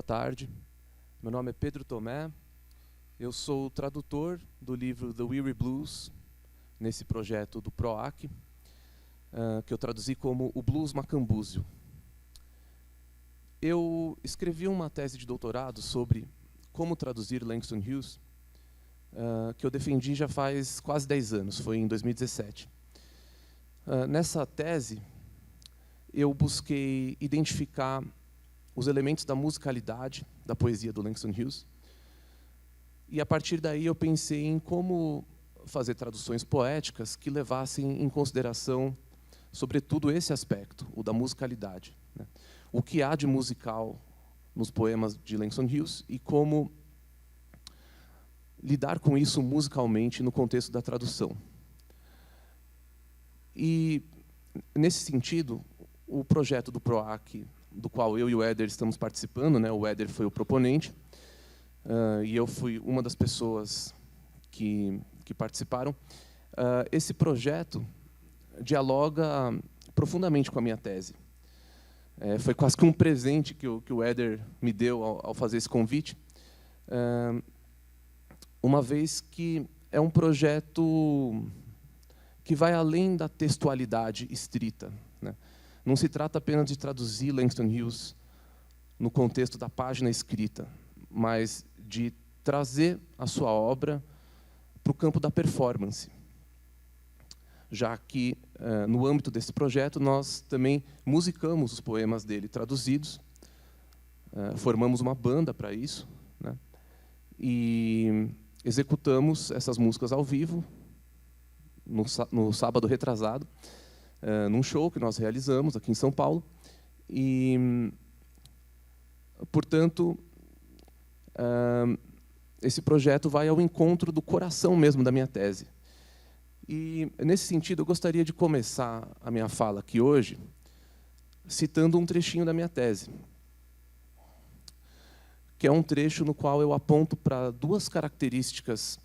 tarde. Meu nome é Pedro Tomé. Eu sou o tradutor do livro The Weary Blues, nesse projeto do PROAC, que eu traduzi como O Blues Macambúzio. Eu escrevi uma tese de doutorado sobre como traduzir Langston Hughes, que eu defendi já faz quase 10 anos, foi em 2017. Nessa tese, eu busquei identificar os elementos da musicalidade da poesia do Langston Hughes, e a partir daí eu pensei em como fazer traduções poéticas que levassem em consideração, sobretudo, esse aspecto, o da musicalidade, né? O que há de musical nos poemas de Langston Hughes e como lidar com isso musicalmente no contexto da tradução. E, nesse sentido, o projeto do PROAC, do qual eu e o Éder estamos participando, né? O Éder foi o proponente, e eu fui uma das pessoas que participaram. Esse projeto dialoga profundamente com a minha tese. Foi quase que um presente que o Éder me deu ao fazer esse convite, uma vez que é um projeto que vai além da textualidade estrita, né? Não se trata apenas de traduzir Langston Hughes no contexto da página escrita, mas de trazer a sua obra para o campo da performance, já que, no âmbito desse projeto, nós também musicamos os poemas dele traduzidos, formamos uma banda para isso, né? E executamos essas músicas ao vivo, no sábado retrasado, num show que nós realizamos aqui em São Paulo. E, portanto, esse projeto vai ao encontro do coração mesmo da minha tese. E, nesse sentido, eu gostaria de começar a minha fala aqui hoje citando um trechinho da minha tese, que é um trecho no qual eu aponto para duas características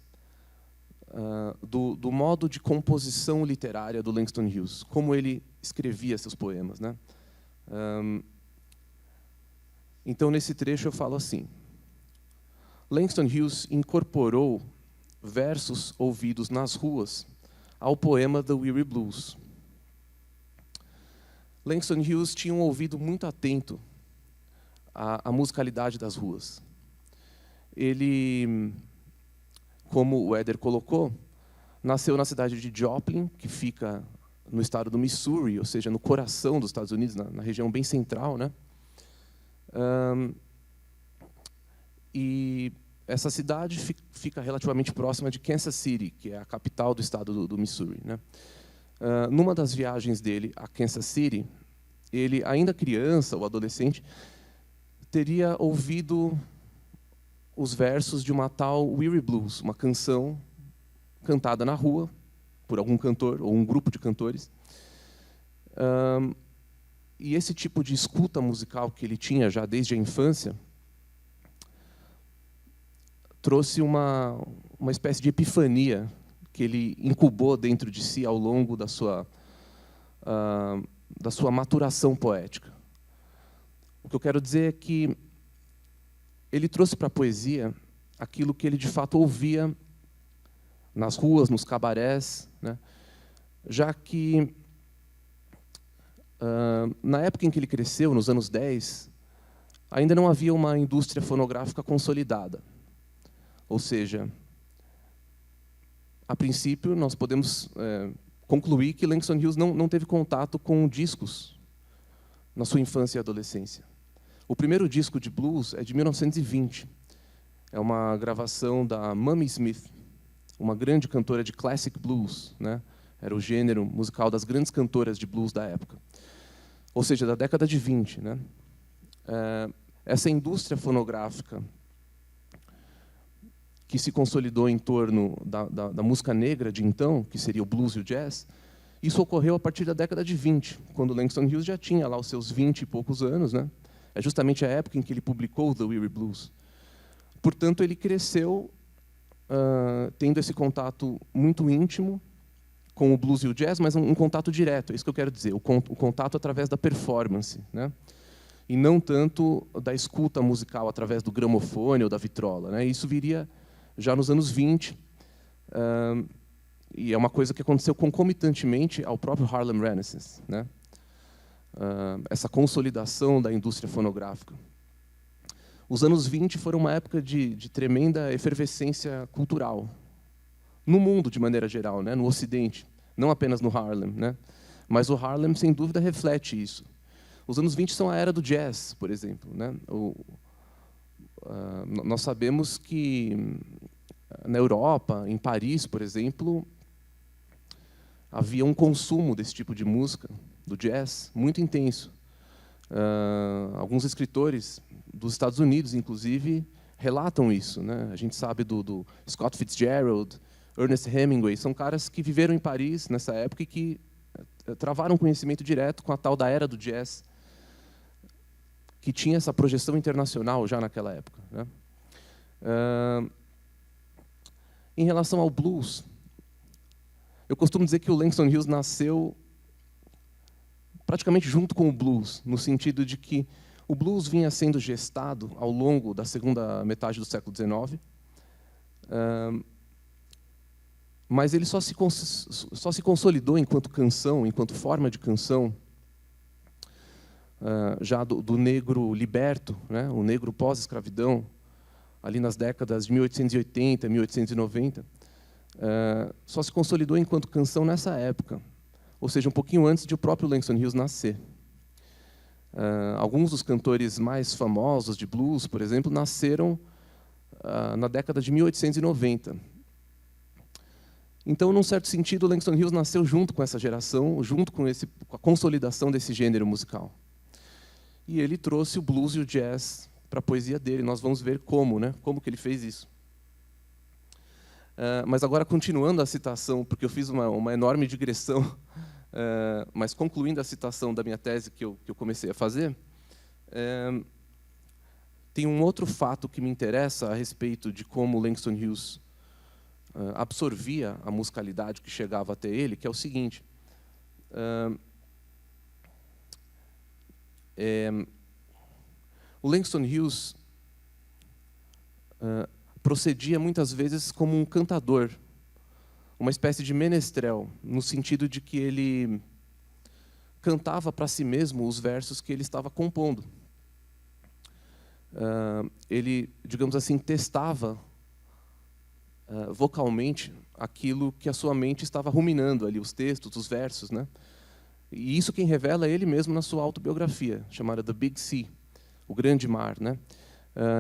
do modo de composição literária do Langston Hughes, como ele escrevia seus poemas, né? Então, nesse trecho, eu falo assim: Langston Hughes incorporou versos ouvidos nas ruas ao poema The Weary Blues. Langston Hughes tinha um ouvido muito atento à musicalidade das ruas. Ele, como o Éder colocou, nasceu na cidade de Joplin, que fica no estado do Missouri, ou seja, no coração dos Estados Unidos, na região bem central, né? E essa cidade fica relativamente próxima de Kansas City, que é a capital do estado do Missouri, né? Numa das viagens dele a Kansas City, ele, ainda criança ou adolescente, teria ouvido os versos de uma tal Weary Blues, uma canção cantada na rua por algum cantor ou um grupo de cantores. E esse tipo de escuta musical que ele tinha já desde a infância trouxe uma espécie de epifania que ele incubou dentro de si ao longo da sua maturação poética. O que eu quero dizer é que ele trouxe para a poesia aquilo que ele de fato ouvia nas ruas, nos cabarés, né? Já que, na época em que ele cresceu, nos anos 10, ainda não havia uma indústria fonográfica consolidada. Ou seja, a princípio, nós podemos concluir que Langston Hughes não teve contato com discos na sua infância e adolescência. O primeiro disco de blues é de 1920. É uma gravação da Mamie Smith, uma grande cantora de classic blues, né? Era o gênero musical das grandes cantoras de blues da época. Ou seja, da década de 20. Né? Essa indústria fonográfica que se consolidou em torno da música negra de então, que seria o blues e o jazz, isso ocorreu a partir da década de 20, quando Langston Hughes já tinha lá os seus 20 e poucos anos, né? É justamente a época em que ele publicou The Weary Blues. Portanto, ele cresceu tendo esse contato muito íntimo com o blues e o jazz, mas um contato direto, é isso que eu quero dizer, o contato através da performance, né? e não tanto da escuta musical através do gramofone ou da vitrola, né? Isso viria já nos anos 20, e é uma coisa que aconteceu concomitantemente ao próprio Harlem Renaissance, né? Essa consolidação da indústria fonográfica. Os anos 20 foram uma época de tremenda efervescência cultural, no mundo de maneira geral, né? No Ocidente, não apenas no Harlem, né? Mas o Harlem, sem dúvida, reflete isso. Os anos 20 são a era do jazz, por exemplo, né? Nós sabemos que na Europa, em Paris, por exemplo, havia um consumo desse tipo de música, do jazz, muito intenso. Alguns escritores dos Estados Unidos, inclusive, relatam isso, né? A gente sabe do Scott Fitzgerald, Ernest Hemingway, são caras que viveram em Paris nessa época e que travaram conhecimento direto com a tal da era do jazz, que tinha essa projeção internacional já naquela época, né? Em relação ao blues, eu costumo dizer que o Langston Hughes nasceu praticamente junto com o blues, no sentido de que o blues vinha sendo gestado ao longo da segunda metade do século XIX, mas ele só se consolidou enquanto canção, enquanto forma de canção, já do negro liberto, né, o negro pós-escravidão, ali nas décadas de 1880, 1890, só se consolidou enquanto canção nessa época, ou seja, um pouquinho antes de o próprio Langston Hughes nascer. Alguns dos cantores mais famosos de blues, por exemplo, nasceram na década de 1890. Então, num certo sentido, o Langston Hughes nasceu junto com essa geração, junto com a consolidação desse gênero musical. E ele trouxe o blues e o jazz para a poesia dele. Nós vamos ver como, né? Como que ele fez isso. Mas agora, continuando a citação, porque eu fiz uma enorme digressão, mas concluindo a citação da minha tese que eu comecei a fazer, tem um outro fato que me interessa a respeito de como Langston Hughes absorvia a musicalidade que chegava até ele, que é o seguinte: o Langston Hughes procedia muitas vezes como um cantador, uma espécie de menestrel, no sentido de que ele cantava para si mesmo os versos que ele estava compondo. Ele, digamos assim, testava vocalmente aquilo que a sua mente estava ruminando ali, os textos, os versos, né? E isso quem revela é ele mesmo na sua autobiografia, chamada The Big Sea, o Grande Mar, né?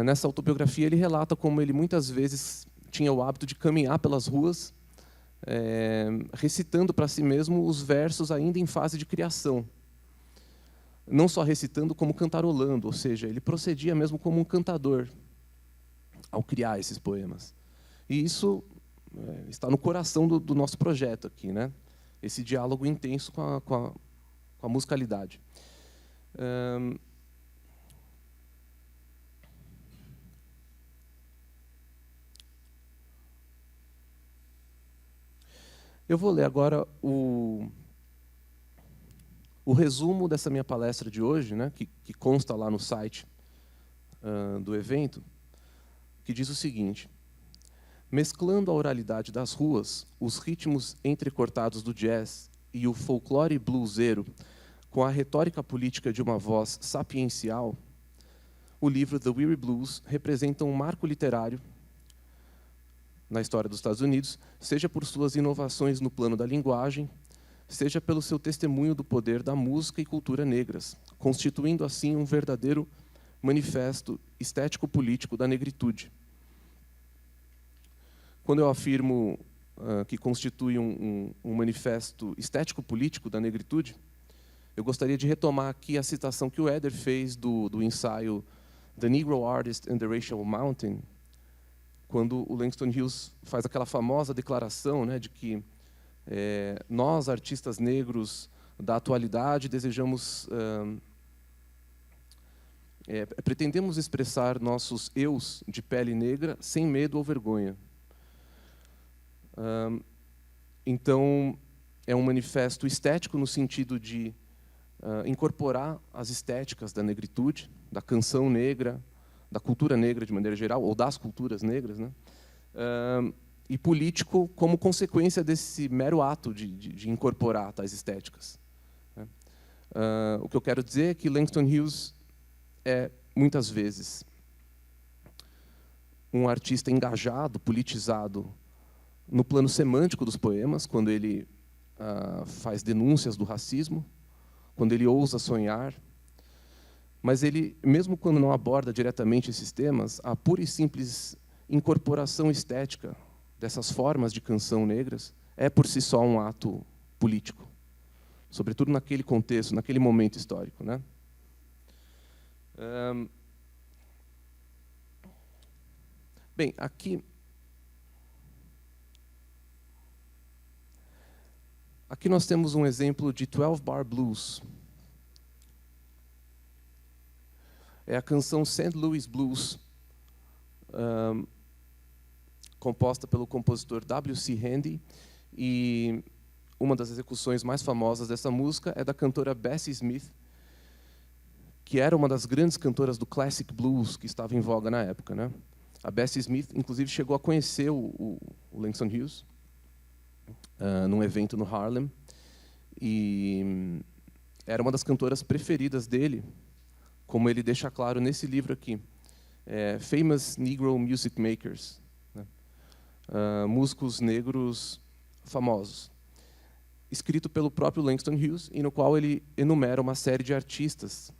Nessa autobiografia ele relata como ele muitas vezes tinha o hábito de caminhar pelas ruas, recitando para si mesmo os versos ainda em fase de criação. Não só recitando, como cantarolando, ou seja, ele procedia mesmo como um cantador ao criar esses poemas. E isso está no coração do nosso projeto aqui, né? Esse diálogo intenso com a musicalidade. Eu vou ler agora o resumo dessa minha palestra de hoje, né, que consta lá no site do evento, que diz o seguinte: mesclando a oralidade das ruas, os ritmos entrecortados do jazz e o folclore bluseiro com a retórica política de uma voz sapiencial, o livro The Weary Blues representa um marco literário na história dos Estados Unidos, seja por suas inovações no plano da linguagem, seja pelo seu testemunho do poder da música e cultura negras, constituindo assim um verdadeiro manifesto estético-político da negritude. Quando eu afirmo que constitui um manifesto estético-político da negritude, eu gostaria de retomar aqui a citação que o Éder fez do ensaio The Negro Artist and the Racial Mountain, quando o Langston Hughes faz aquela famosa declaração, né, de que nós, artistas negros da atualidade, desejamos, pretendemos expressar nossos eus de pele negra sem medo ou vergonha. Então, é um manifesto estético no sentido de incorporar as estéticas da negritude, da canção negra, da cultura negra de maneira geral, ou das culturas negras, né? E político como consequência desse mero ato de incorporar tais estéticas, né? O que eu quero dizer é que Langston Hughes é, muitas vezes, um artista engajado, politizado, no plano semântico dos poemas, quando ele faz denúncias do racismo, quando ele ousa sonhar. Mas ele, mesmo quando não aborda diretamente esses temas, a pura e simples incorporação estética dessas formas de canção negras é, por si só, um ato político, sobretudo naquele contexto, naquele momento histórico, né? Bem, aqui nós temos um exemplo de 12-bar blues. É a canção St. Louis Blues, composta pelo compositor W.C. Handy, e uma das execuções mais famosas dessa música é da cantora Bessie Smith, que era uma das grandes cantoras do classic blues que estava em voga na época, né? A Bessie Smith, inclusive, chegou a conhecer o Langston Hughes num evento no Harlem, e era uma das cantoras preferidas dele, como ele deixa claro nesse livro aqui, Famous Negro Music Makers, né? Músicos negros famosos, escrito pelo próprio Langston Hughes, e no qual ele enumera uma série de artistas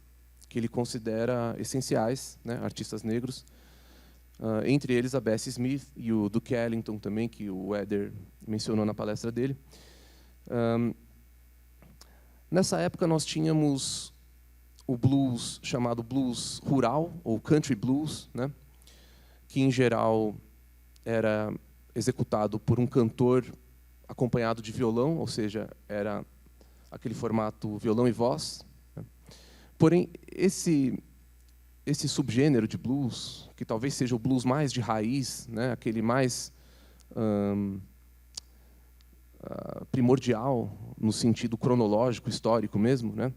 que ele considera essenciais, né, artistas negros, entre eles a Bessie Smith e o Duke Ellington também, que o Éder mencionou na palestra dele. Nessa época nós tínhamos o blues chamado blues rural, ou country blues, né, que em geral era executado por um cantor acompanhado de violão, ou seja, era aquele formato violão e voz, né. Porém, esse subgênero de blues, que talvez seja o blues mais de raiz, né, aquele mais primordial, no sentido cronológico, histórico mesmo, né,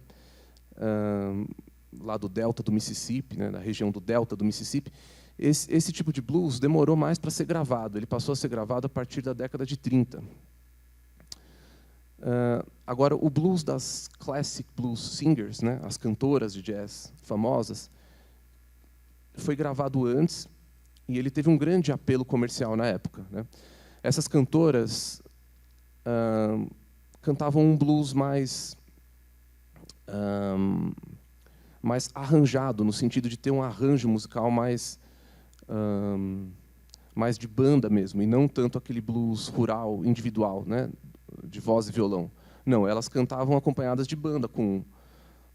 lá do delta do Mississippi, né, na região do delta do Mississippi, esse tipo de blues demorou mais para ser gravado. Ele passou a ser gravado a partir da década de 30. Agora, o blues das classic blues singers, né, as cantoras de jazz famosas, foi gravado antes e ele teve um grande apelo comercial na época, né? Essas cantoras cantavam um blues mais arranjado, no sentido de ter um arranjo musical mais de banda mesmo, e não tanto aquele blues rural, individual, né, de voz e violão. Não, elas cantavam acompanhadas de banda, com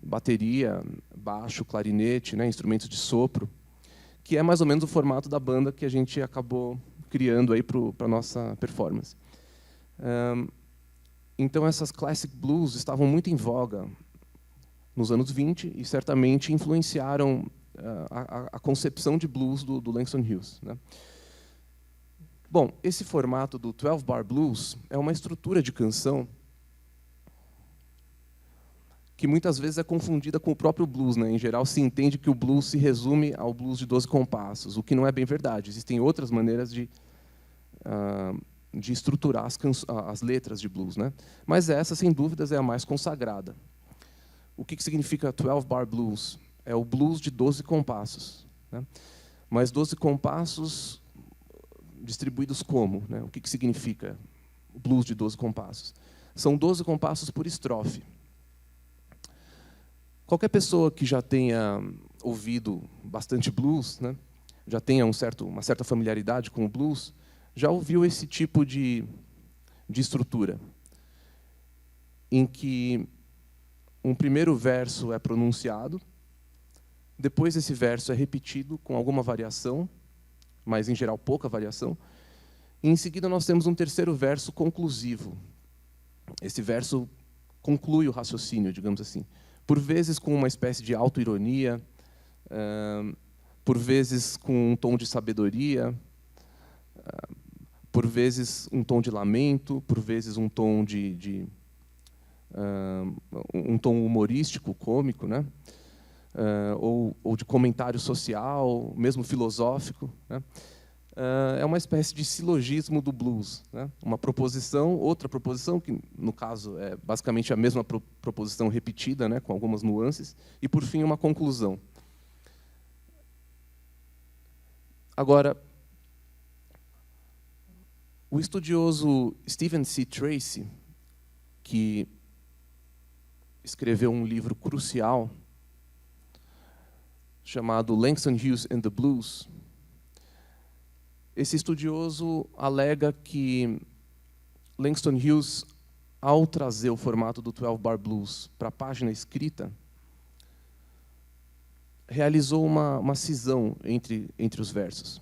bateria, baixo, clarinete, né, instrumentos de sopro, que é mais ou menos o formato da banda que a gente acabou criando aí para a nossa performance. Então, essas classic blues estavam muito em voga nos anos 20 e certamente influenciaram a concepção de blues do Langston Hughes, né? Bom, esse formato do 12-bar blues é uma estrutura de canção que muitas vezes é confundida com o próprio blues, né? Em geral, se entende que o blues se resume ao blues de 12 compassos, o que não é bem verdade. Existem outras maneiras de estruturar as letras de blues, né? Mas essa, sem dúvidas, é a mais consagrada. O que significa 12-bar blues? É o blues de 12 compassos, né? Mas 12 compassos distribuídos como, né? O que significa o blues de 12 compassos? São 12 compassos por estrofe. Qualquer pessoa que já tenha ouvido bastante blues, né, já tenha uma certa familiaridade com o blues, já ouviu esse tipo de estrutura, em que um primeiro verso é pronunciado, depois esse verso é repetido com alguma variação, mas, em geral, pouca variação, e, em seguida, nós temos um terceiro verso conclusivo. Esse verso conclui o raciocínio, digamos assim, por vezes com uma espécie de autoironia, por vezes com um tom de sabedoria, por vezes um tom de lamento, por vezes um tom de um tom humorístico, cômico, né? Ou de comentário social, mesmo filosófico, né? É uma espécie de silogismo do blues, né? Uma proposição, outra proposição, que no caso é basicamente a mesma proposição repetida, né? Com algumas nuances, e por fim uma conclusão. Agora, o estudioso Stephen C. Tracy, que escreveu um livro crucial chamado Langston Hughes and the Blues, esse estudioso alega que Langston Hughes, ao trazer o formato do 12-bar blues para a página escrita, realizou uma cisão entre os versos.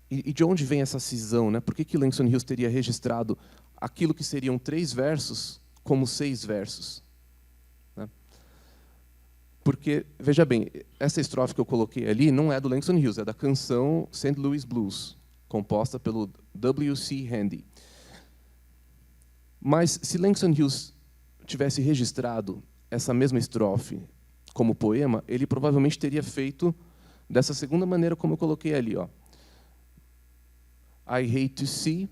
E de onde vem essa cisão, né? Por que Langston Hughes teria registrado aquilo que seriam 3 versos como 6 versos? Né? Porque, veja bem, essa estrofe que eu coloquei ali não é do Langston Hughes, é da canção St. Louis Blues, composta pelo W.C. Handy. Mas, se Langston Hughes tivesse registrado essa mesma estrofe como poema, ele provavelmente teria feito dessa segunda maneira como eu coloquei ali, ó. I hate to see,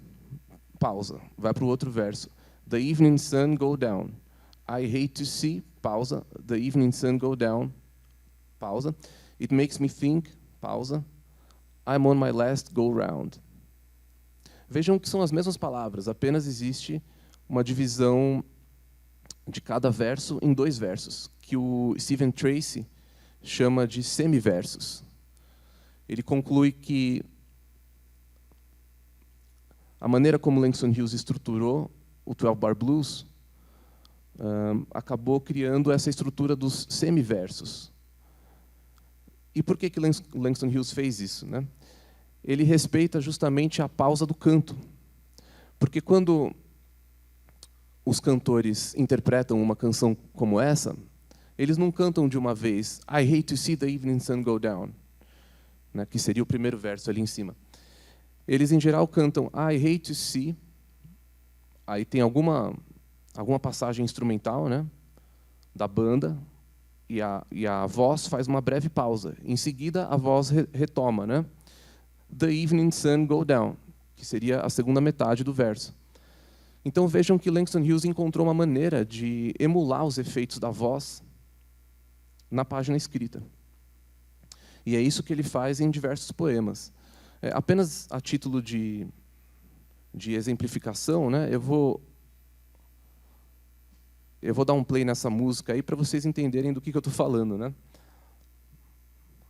pausa, vai para o outro verso. The evening sun go down. I hate to see, pausa. The evening sun go down, pausa. It makes me think, pausa. I'm on my last go round. Vejam que são as mesmas palavras, apenas existe uma divisão de cada verso em 2 versos, que o Stephen Tracy chama de semiversos. Ele conclui que a maneira como Langston Hughes estruturou o 12-bar blues acabou criando essa estrutura dos semiversos. E por que Langston Hughes fez isso, né? Ele respeita justamente a pausa do canto. Porque quando os cantores interpretam uma canção como essa, eles não cantam de uma vez, I hate to see the evening sun go down, né, que seria o primeiro verso ali em cima. Eles, em geral, cantam I hate to see, aí tem alguma passagem instrumental, né, da banda, e a voz faz uma breve pausa. Em seguida, a voz retoma, né, The evening sun go down, que seria a segunda metade do verso. Então vejam que Langston Hughes encontrou uma maneira de emular os efeitos da voz na página escrita. E é isso que ele faz em diversos poemas. Apenas a título de exemplificação, né, eu vou dar um play nessa música aí para vocês entenderem do que eu estou falando, né?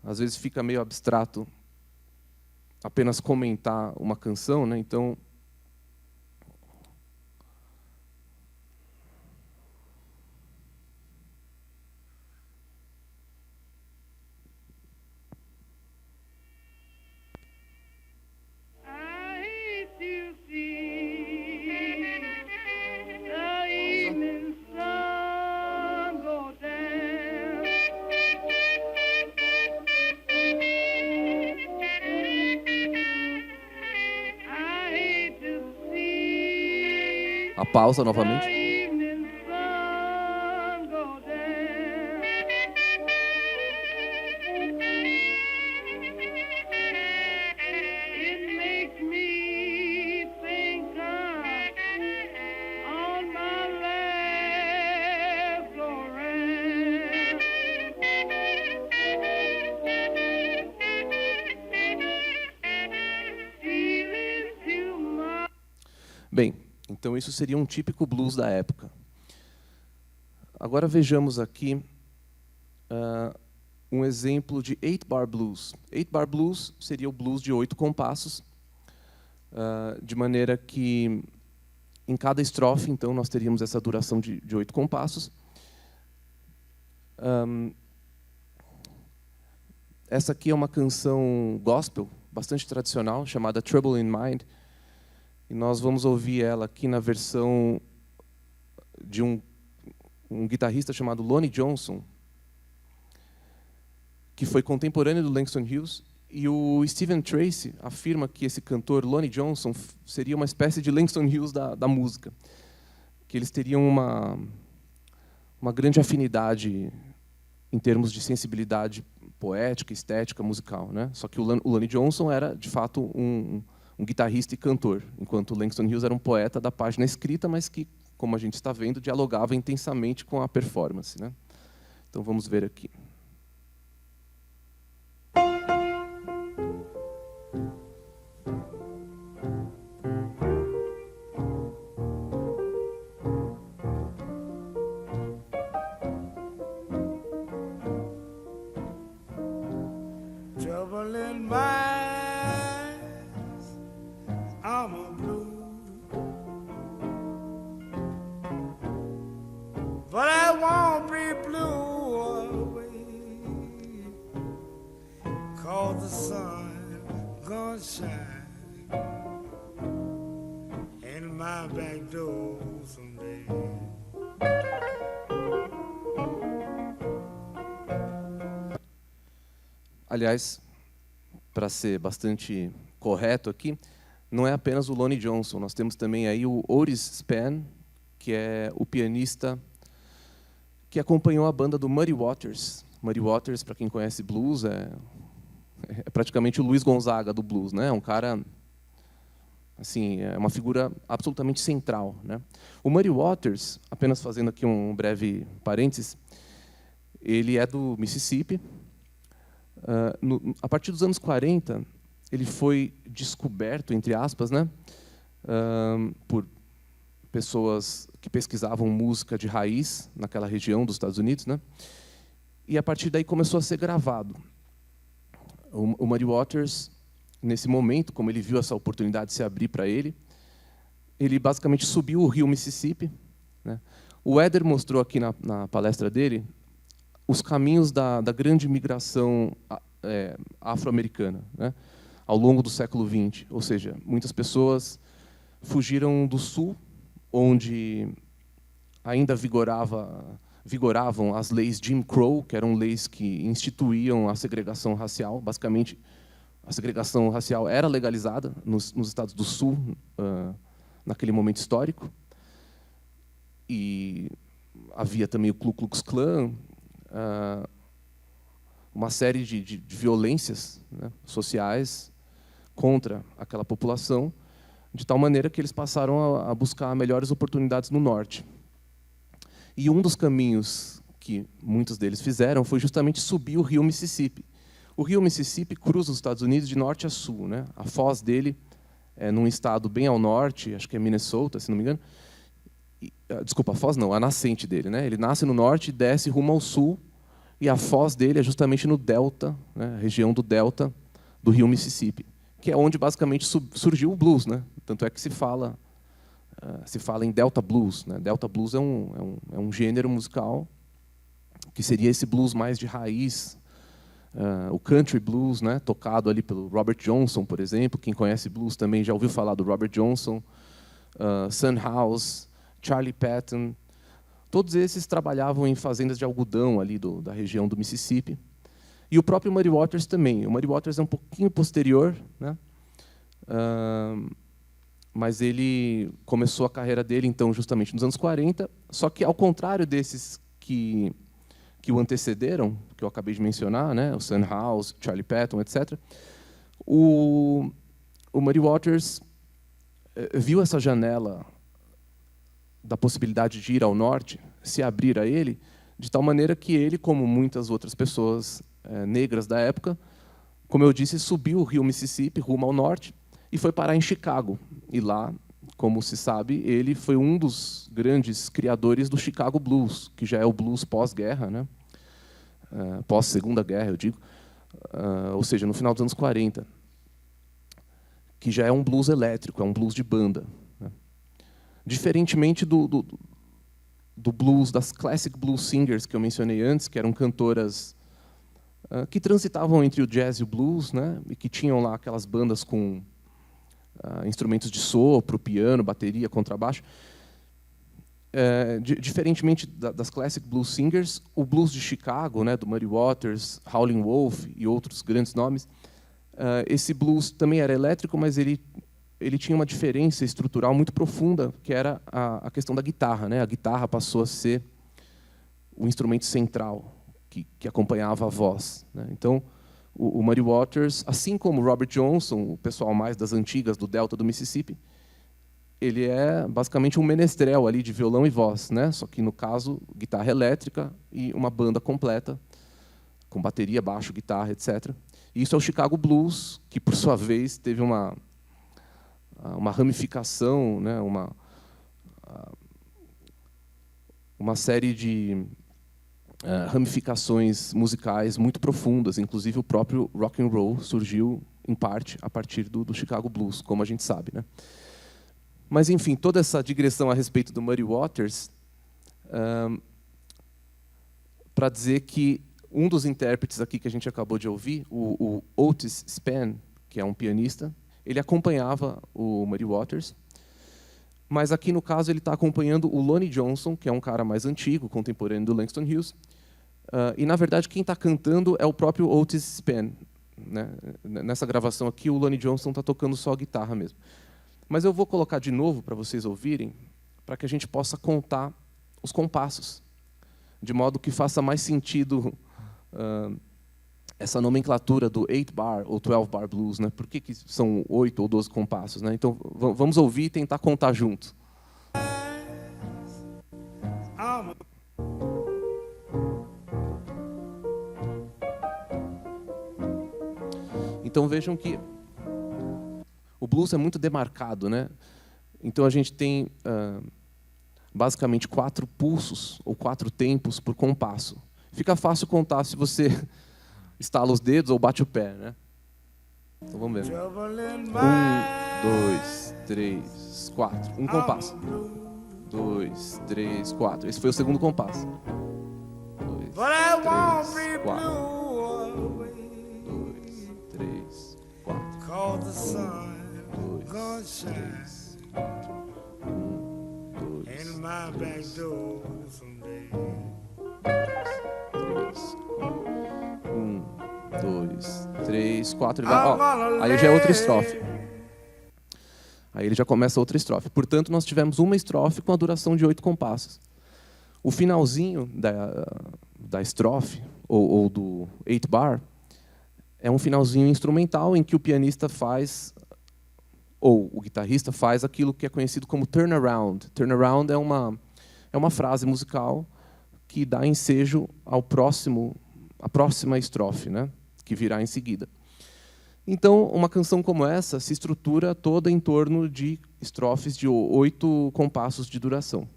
Às vezes fica meio abstrato apenas comentar uma canção, né? Então, a pausa novamente. Bem, então isso seria um típico blues da época. Agora vejamos aqui um exemplo de 8-bar blues. 8-bar blues seria o blues de 8 compassos, de maneira que em cada estrofe, então, nós teríamos essa duração de 8 compassos. Essa aqui é uma canção gospel, bastante tradicional, chamada Trouble in Mind. E nós vamos ouvir ela aqui na versão de um guitarrista chamado Lonnie Johnson, que foi contemporâneo do Langston Hughes E o Stephen Tracy afirma que esse cantor, Lonnie Johnson, seria uma espécie de Langston Hughes da música, que eles teriam uma grande afinidade em termos de sensibilidade poética, estética, musical, né? Só que o Lonnie Johnson era, de fato, um guitarrista e cantor, enquanto o Langston Hughes era um poeta da página escrita, mas que, como a gente está vendo, dialogava intensamente com a performance, né? Então vamos ver aqui. Trouble in my armor blue, but I won't be blue always, 'cause the sun gonna shine in my back door someday. Aliás, para ser bastante correto aqui, não é apenas o Lonnie Johnson. Nós temos também aí o Otis Spann, que é o pianista que acompanhou a banda do Muddy Waters. Muddy Waters, para quem conhece blues, é praticamente o Luiz Gonzaga do blues, né? É um cara, assim, é uma figura absolutamente central, né? O Muddy Waters, apenas fazendo aqui um breve parênteses, ele é do Mississippi. A partir dos anos 40, ele foi descoberto, entre aspas, né, por pessoas que pesquisavam música de raiz naquela região dos Estados Unidos, né, e a partir daí começou a ser gravado. O Muddy Waters, nesse momento, como ele viu essa oportunidade se abrir para ele basicamente subiu o rio Mississippi, né. O Éder mostrou aqui na palestra dele os caminhos da grande migração afro-americana, né, ao longo do século XX. Ou seja, muitas pessoas fugiram do sul, onde ainda vigoravam as leis Jim Crow, que eram leis que instituíam a segregação racial. Basicamente, a segregação racial era legalizada nos estados do sul, naquele momento histórico. E havia também o Ku Klux Klan, uma série de violências, né, sociais contra aquela população, de tal maneira que eles passaram a buscar melhores oportunidades no norte. E um dos caminhos que muitos deles fizeram foi justamente subir o rio Mississippi. O rio Mississippi cruza os Estados Unidos de norte a sul, né? A foz dele é num estado bem ao norte, acho que é Minnesota, se não me engano. Desculpa, a foz não, a nascente dele, né? Ele nasce no norte e desce rumo ao sul, e a foz dele é justamente no delta, né, a região do delta do rio Mississippi, que é onde basicamente surgiu o blues, né? Tanto é que se fala em Delta Blues, né? Delta Blues é um gênero musical que seria esse blues mais de raiz, o country blues, né, tocado ali pelo Robert Johnson, por exemplo. Quem conhece blues também já ouviu falar do Robert Johnson, Son House, Charlie Patton. Todos esses trabalhavam em fazendas de algodão ali da região do Mississippi. E o próprio Muddy Waters também. O Muddy Waters é um pouquinho posterior, né? Mas ele começou a carreira dele, então, justamente nos anos 40, só que, ao contrário desses que o antecederam, que eu acabei de mencionar, né? O Son House, Charlie Patton, etc., o Muddy Waters viu essa janela da possibilidade de ir ao norte se abrir a ele, de tal maneira que ele, como muitas outras pessoas negras da época, como eu disse, subiu o rio Mississippi rumo ao norte e foi parar em Chicago. E lá, como se sabe, ele foi um dos grandes criadores do Chicago Blues, que já é o blues pós-guerra, né? Pós-segunda guerra, eu digo, ou seja, no final dos anos 40, que já é um blues elétrico, é um blues de banda, né? Diferentemente do blues, das classic blues singers que eu mencionei antes, que eram cantoras que transitavam entre o jazz e o blues, né, e que tinham lá aquelas bandas com instrumentos de sopro, piano, bateria, contrabaixo. Diferentemente das classic blues singers, o blues de Chicago, né, do Muddy Waters, Howlin' Wolf e outros grandes nomes, Esse blues também era elétrico, mas ele tinha uma diferença estrutural muito profunda, que era a questão da guitarra, né? A guitarra passou a ser o instrumento central que acompanhava a voz, né? Então, o Muddy Waters, assim como o Robert Johnson, o pessoal mais das antigas do Delta do Mississippi, ele é basicamente um menestrel ali de violão e voz, né? Só que, no caso, guitarra elétrica e uma banda completa, com bateria, baixo, guitarra, etc. E isso é o Chicago Blues, que, por sua vez, teve uma ramificação, né? Uma série de ramificações musicais muito profundas. Inclusive, o próprio rock and roll surgiu, em parte, a partir do Chicago Blues, como a gente sabe, né? Mas, enfim, toda essa digressão a respeito do Muddy Waters, para dizer que um dos intérpretes aqui que a gente acabou de ouvir, o Otis Spann, que é um pianista, ele acompanhava o Muddy Waters, mas aqui, no caso, ele está acompanhando o Lonnie Johnson, que é um cara mais antigo, contemporâneo do Langston Hughes, e, na verdade, quem está cantando é o próprio Otis Spann, né? Nessa gravação aqui, o Lonnie Johnson está tocando só a guitarra mesmo. Mas eu vou colocar de novo para vocês ouvirem, para que a gente possa contar os compassos, de modo que faça mais sentido essa nomenclatura do 8-bar ou 12-bar blues, né? Por que são 8 ou 12 compassos, né? Então, vamos ouvir e tentar contar junto. Então, vejam que o blues é muito demarcado, né? Então a gente tem basicamente 4 pulsos ou 4 tempos por compasso. Fica fácil contar se você estala os dedos ou bate o pé, né? Então vamos ver. 1, 2, 3, 4. Um compasso. 2, 3, 4. Esse foi o segundo compasso. 2, 3, 4. 2, 3, 4. 2, 3, 4. 1, 2, 3, 4. Aí já é outra estrofe. Aí ele já começa outra estrofe. Portanto, nós tivemos uma estrofe com a duração de 8 compassos. O finalzinho da estrofe, ou do 8-bar, é um finalzinho instrumental em que o pianista faz, ou o guitarrista faz, aquilo que é conhecido como turnaround. Turnaround é uma frase musical que dá ensejo à próxima estrofe, né, que virá em seguida. Então, uma canção como essa se estrutura toda em torno de estrofes de 8 compassos de duração.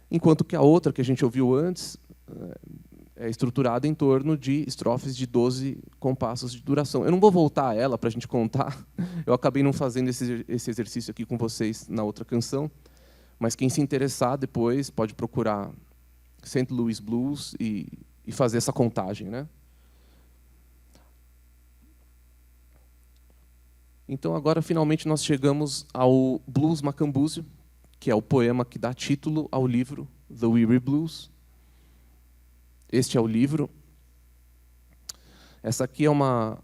Enquanto que a outra, que a gente ouviu antes, é estruturada em torno de estrofes de 12 compassos de duração. Eu não vou voltar a ela para a gente contar. Eu acabei não fazendo esse exercício aqui com vocês na outra canção, mas quem se interessar depois pode procurar St. Louis Blues e fazer essa contagem, né? Então, agora, finalmente, nós chegamos ao Blues Macambúzio, que é o poema que dá título ao livro The Weary Blues. Este é o livro. Essa aqui é uma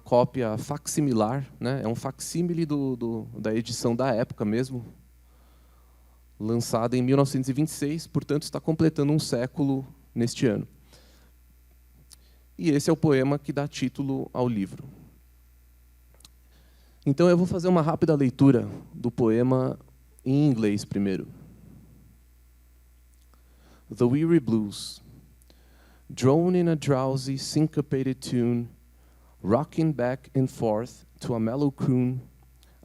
cópia facsimilar, né? É um facsímile da edição da época mesmo, lançada em 1926, portanto, está completando um século neste ano. E esse é o poema que dá título ao livro. Então, eu vou fazer uma rápida leitura do poema em inglês primeiro. The Weary Blues. Drone in a drowsy, syncopated tune, rocking back and forth to a mellow croon,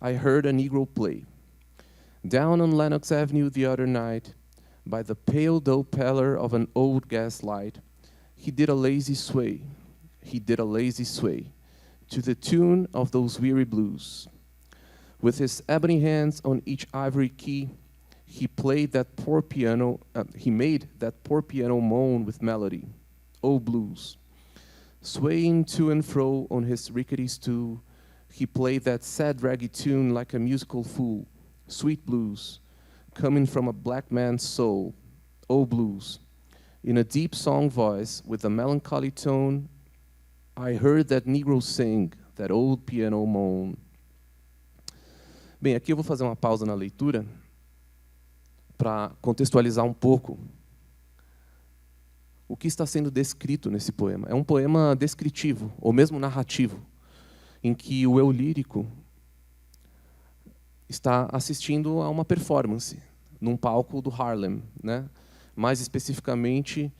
I heard a Negro play. Down on Lenox Avenue the other night, by the pale dull pallor of an old gas light, he did a lazy sway, to the tune of those weary blues. With his ebony hands on each ivory key, he made that poor piano moan with melody. Oh, blues. Swaying to and fro on his rickety stool, he played that sad raggy tune like a musical fool. Sweet blues, coming from a black man's soul. Oh, blues. In a deep song voice, with a melancholy tone, I heard that Negro sing that old piano moan. Bem, aqui eu vou fazer uma pausa na leitura para contextualizar um pouco o que está sendo descrito nesse poema. É um poema descritivo, ou mesmo narrativo, em que o eu lírico está assistindo a uma performance num palco do Harlem, né? Mais especificamente,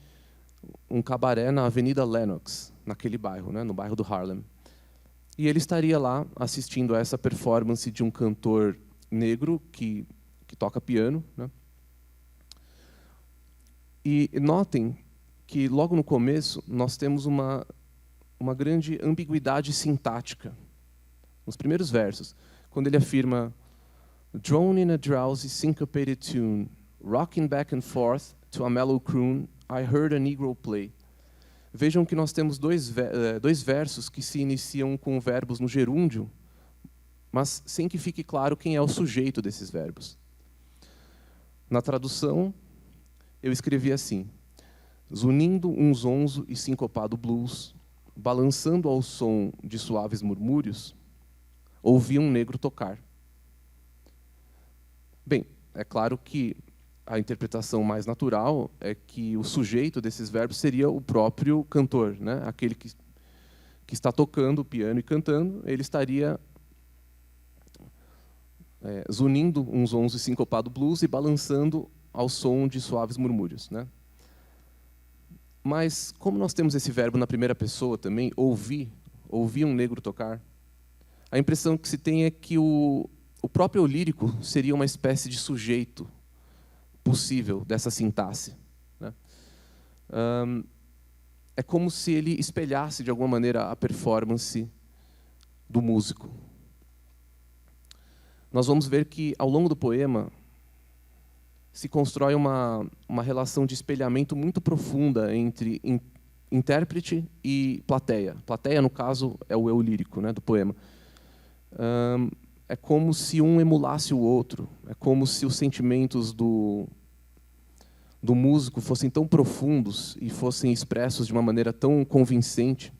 um cabaré na Avenida Lenox, naquele bairro, né? No bairro do Harlem. E ele estaria lá assistindo a essa performance de um cantor negro que toca piano, né? E notem que, logo no começo, nós temos uma grande ambiguidade sintática. Nos primeiros versos, quando ele afirma "Drone in a drowsy, syncopated tune, rocking back and forth to a mellow croon, I heard a Negro play." Vejam que nós temos dois versos que se iniciam com verbos no gerúndio, mas sem que fique claro quem é o sujeito desses verbos. Na tradução, eu escrevi assim: zunindo um zonzo e sincopado blues, balançando ao som de suaves murmúrios, ouvi um negro tocar. Bem, é claro que a interpretação mais natural é que o sujeito desses verbos seria o próprio cantor, né? Aquele que está tocando o piano e cantando, ele estaria zunindo um zonzo e sincopado blues e balançando ao som de suaves murmúrios, né? Mas, como nós temos esse verbo na primeira pessoa também, ouvir um negro tocar, a impressão que se tem é que o próprio eu lírico seria uma espécie de sujeito possível dessa sintaxe, né? É como se ele espelhasse, de alguma maneira, a performance do músico. Nós vamos ver que, ao longo do poema, se constrói uma relação de espelhamento muito profunda entre intérprete e plateia. Plateia, no caso, é o eu lírico, né, do poema. É como se um emulasse o outro. É como se os sentimentos do músico fossem tão profundos e fossem expressos de uma maneira tão convincente,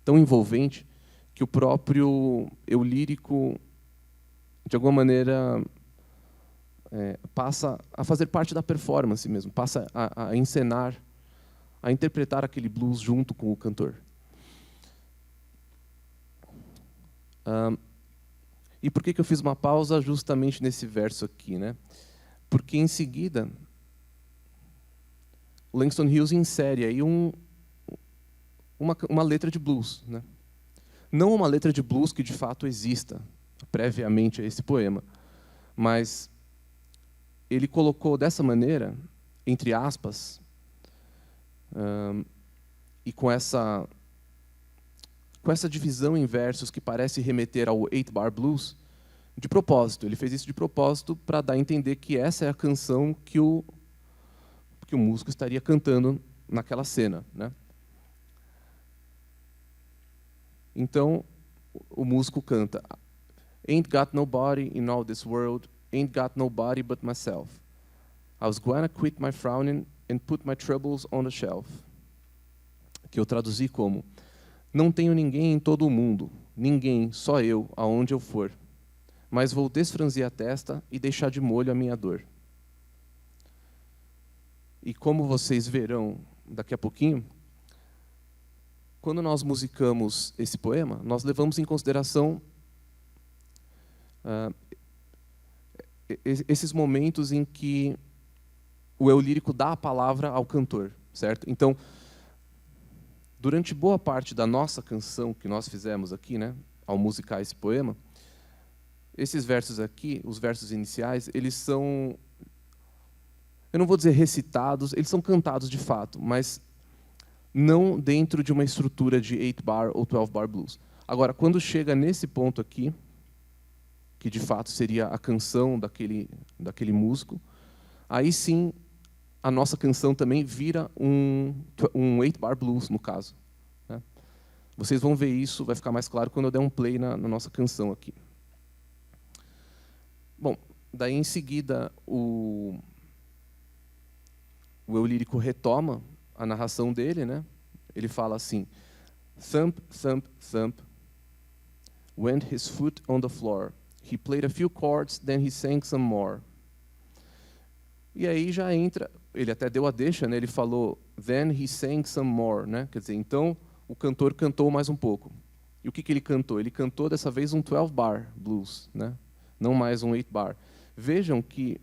tão envolvente, que o próprio eu lírico, de alguma maneira, passa a fazer parte da performance mesmo, passa a encenar, a interpretar aquele blues junto com o cantor. E por que eu fiz uma pausa justamente nesse verso aqui, né? Porque, em seguida, o Langston Hughes insere aí uma letra de blues, né? Não uma letra de blues que, de fato, exista previamente a esse poema, mas ele colocou dessa maneira, entre aspas, e com essa divisão em versos que parece remeter ao 8-bar blues, de propósito. Ele fez isso de propósito para dar a entender que essa é a canção que o músico estaria cantando naquela cena, né? Então, o músico canta: "Ain't got nobody in all this world, ain't got nobody but myself. I was gonna quit my frowning and put my troubles on the shelf." Que eu traduzi como: não tenho ninguém em todo o mundo, ninguém, só eu, aonde eu for. Mas vou desfranzir a testa e deixar de molho a minha dor. E como vocês verão daqui a pouquinho, quando nós musicamos esse poema, nós levamos em consideração esses momentos em que o eu lírico dá a palavra ao cantor, certo? Então, durante boa parte da nossa canção que nós fizemos aqui, né, ao musicar esse poema, esses versos aqui, os versos iniciais, eles são, eu não vou dizer recitados, eles são cantados de fato, mas não dentro de uma estrutura de 8-bar ou 12-bar blues. Agora, quando chega nesse ponto aqui, que de fato seria a canção daquele músico, aí sim a nossa canção também vira um 8-bar blues, no caso, né? Vocês vão ver isso, vai ficar mais claro quando eu der um play na nossa canção aqui. Bom, daí em seguida o eu lírico retoma a narração dele, né? Ele fala assim: thump, thump, thump, went his foot on the floor. He played a few chords, then he sang some more. E aí já entra, ele até deu a deixa, né? Ele falou, then he sang some more, né? Quer dizer, então o cantor cantou mais um pouco. E o que ele cantou? Ele cantou dessa vez um 12-bar blues, né? Não mais um 8-bar. Vejam que...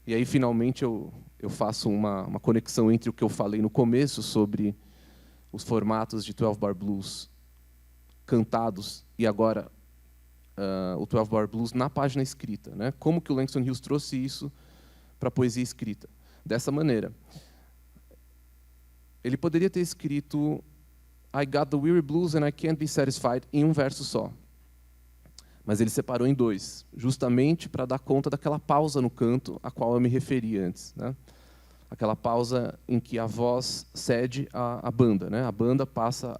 E aí, finalmente, eu faço uma conexão entre o que eu falei no começo sobre os formatos de 12-bar blues cantados e agora o 12-bar blues na página escrita, né? Como que o Langston Hughes trouxe isso para a poesia escrita? Dessa maneira. Ele poderia ter escrito I got the weary blues and I can't be satisfied em um verso só. Mas ele separou em dois, justamente para dar conta daquela pausa no canto a qual eu me referi antes, né? Aquela pausa em que a voz cede à banda, né? A banda passa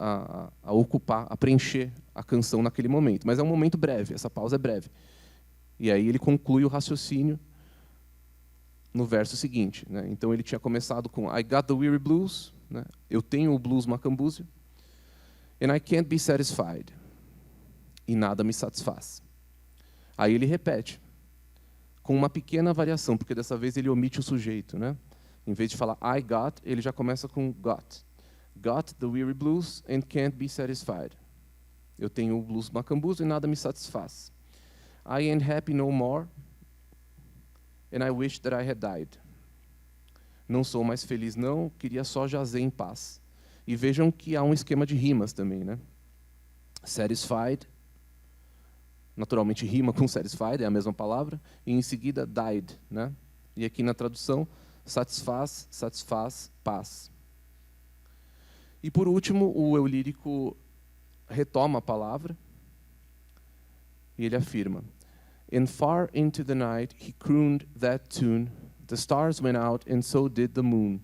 a ocupar, a preencher a canção naquele momento. Mas é um momento breve, essa pausa é breve. E aí ele conclui o raciocínio no verso seguinte, né? Então ele tinha começado com I got the weary blues, né? Eu tenho o blues macambúzio, and I can't be satisfied. E nada me satisfaz. Aí ele repete, com uma pequena variação, porque dessa vez ele omite o sujeito, né? Em vez de falar I got, ele já começa com got. Got the weary blues and can't be satisfied. Eu tenho o blues macambúzio e nada me satisfaz. I ain't happy no more, and I wish that I had died. Não sou mais feliz não, queria só jazer em paz. E vejam que há um esquema de rimas também, né? Satisfied, naturalmente rima com satisfied, é a mesma palavra, e em seguida died, né? E aqui na tradução, satisfaz, satisfaz, paz. E por último, o eu lírico retoma a palavra e ele afirma: And far into the night he crooned that tune. The stars went out and so did the moon.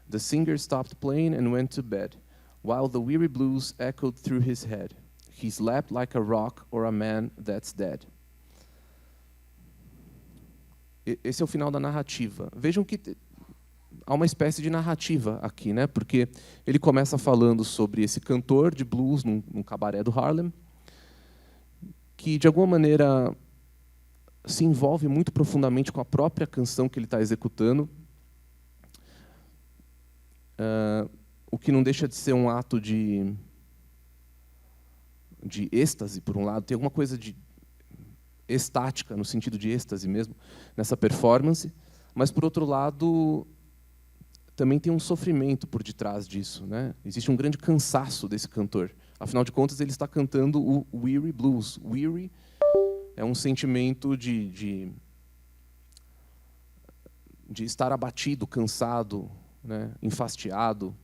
The singer stopped playing and went to bed, while the weary blues echoed through his head. He slept like a rock or a man that's dead. Esse é o final da narrativa. Vejam que há uma espécie de narrativa aqui, né? Porque ele começa falando sobre esse cantor de blues num cabaré do Harlem, que de alguma maneira se envolve muito profundamente com a própria canção que ele está executando, o que não deixa de ser um ato de êxtase, por um lado. Tem alguma coisa de estática, no sentido de êxtase mesmo, nessa performance, mas, por outro lado, também tem um sofrimento por detrás disso, né? Existe um grande cansaço desse cantor. Afinal de contas, ele está cantando o weary blues. Weary é um sentimento de estar abatido, cansado, né? Enfastiado.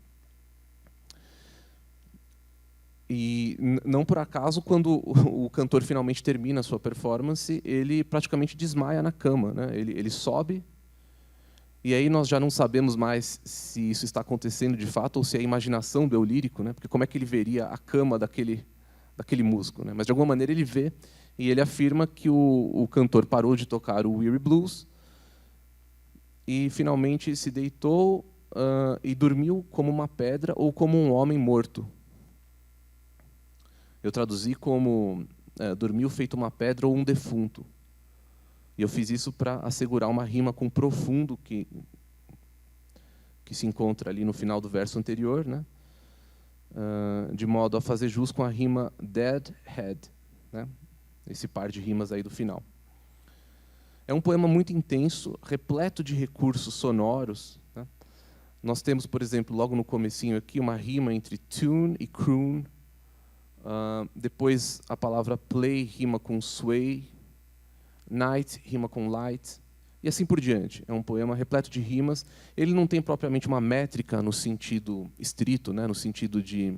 E não por acaso, quando o cantor finalmente termina a sua performance, ele praticamente desmaia na cama, né? Ele sobe, e aí nós já não sabemos mais se isso está acontecendo de fato ou se é a imaginação do eu lírico, né? Porque como é que ele veria a cama daquele músico, né? Mas de alguma maneira ele vê, e ele afirma que o cantor parou de tocar o Weary Blues e finalmente se deitou e dormiu como uma pedra ou como um homem morto. Eu traduzi como dormiu feito uma pedra ou um defunto. E eu fiz isso para assegurar uma rima com profundo que se encontra ali no final do verso anterior, né? De modo a fazer jus com a rima dead head, né? Esse par de rimas aí do final. É um poema muito intenso, repleto de recursos sonoros, né? Nós temos, por exemplo, logo no comecinho aqui, uma rima entre tune e croon. Depois a palavra play rima com sway, night rima com light, e assim por diante. É um poema repleto de rimas. Ele não tem propriamente uma métrica no sentido estrito, né? No sentido de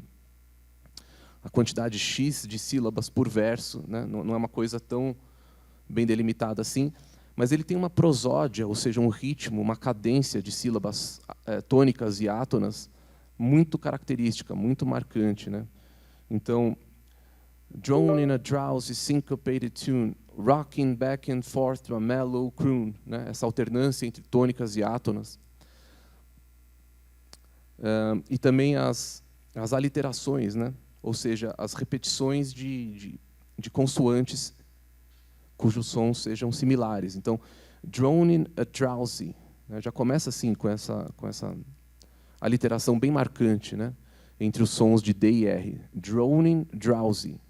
a quantidade X de sílabas por verso, né? Não é uma coisa tão bem delimitada assim, mas ele tem uma prosódia, ou seja, um ritmo, uma cadência de sílabas tônicas e átonas muito característica, muito marcante, né? Então, drone in a drowsy syncopated tune, rocking back and forth to a mellow croon, né? Essa alternância entre tônicas e átonas. E também as aliterações, né? ou seja, as repetições de consoantes cujos sons sejam similares. Então, droning a drowsy, né? Já começa assim, com essa aliteração bem marcante, né? Entre os sons de D e R. Droning, drowsy,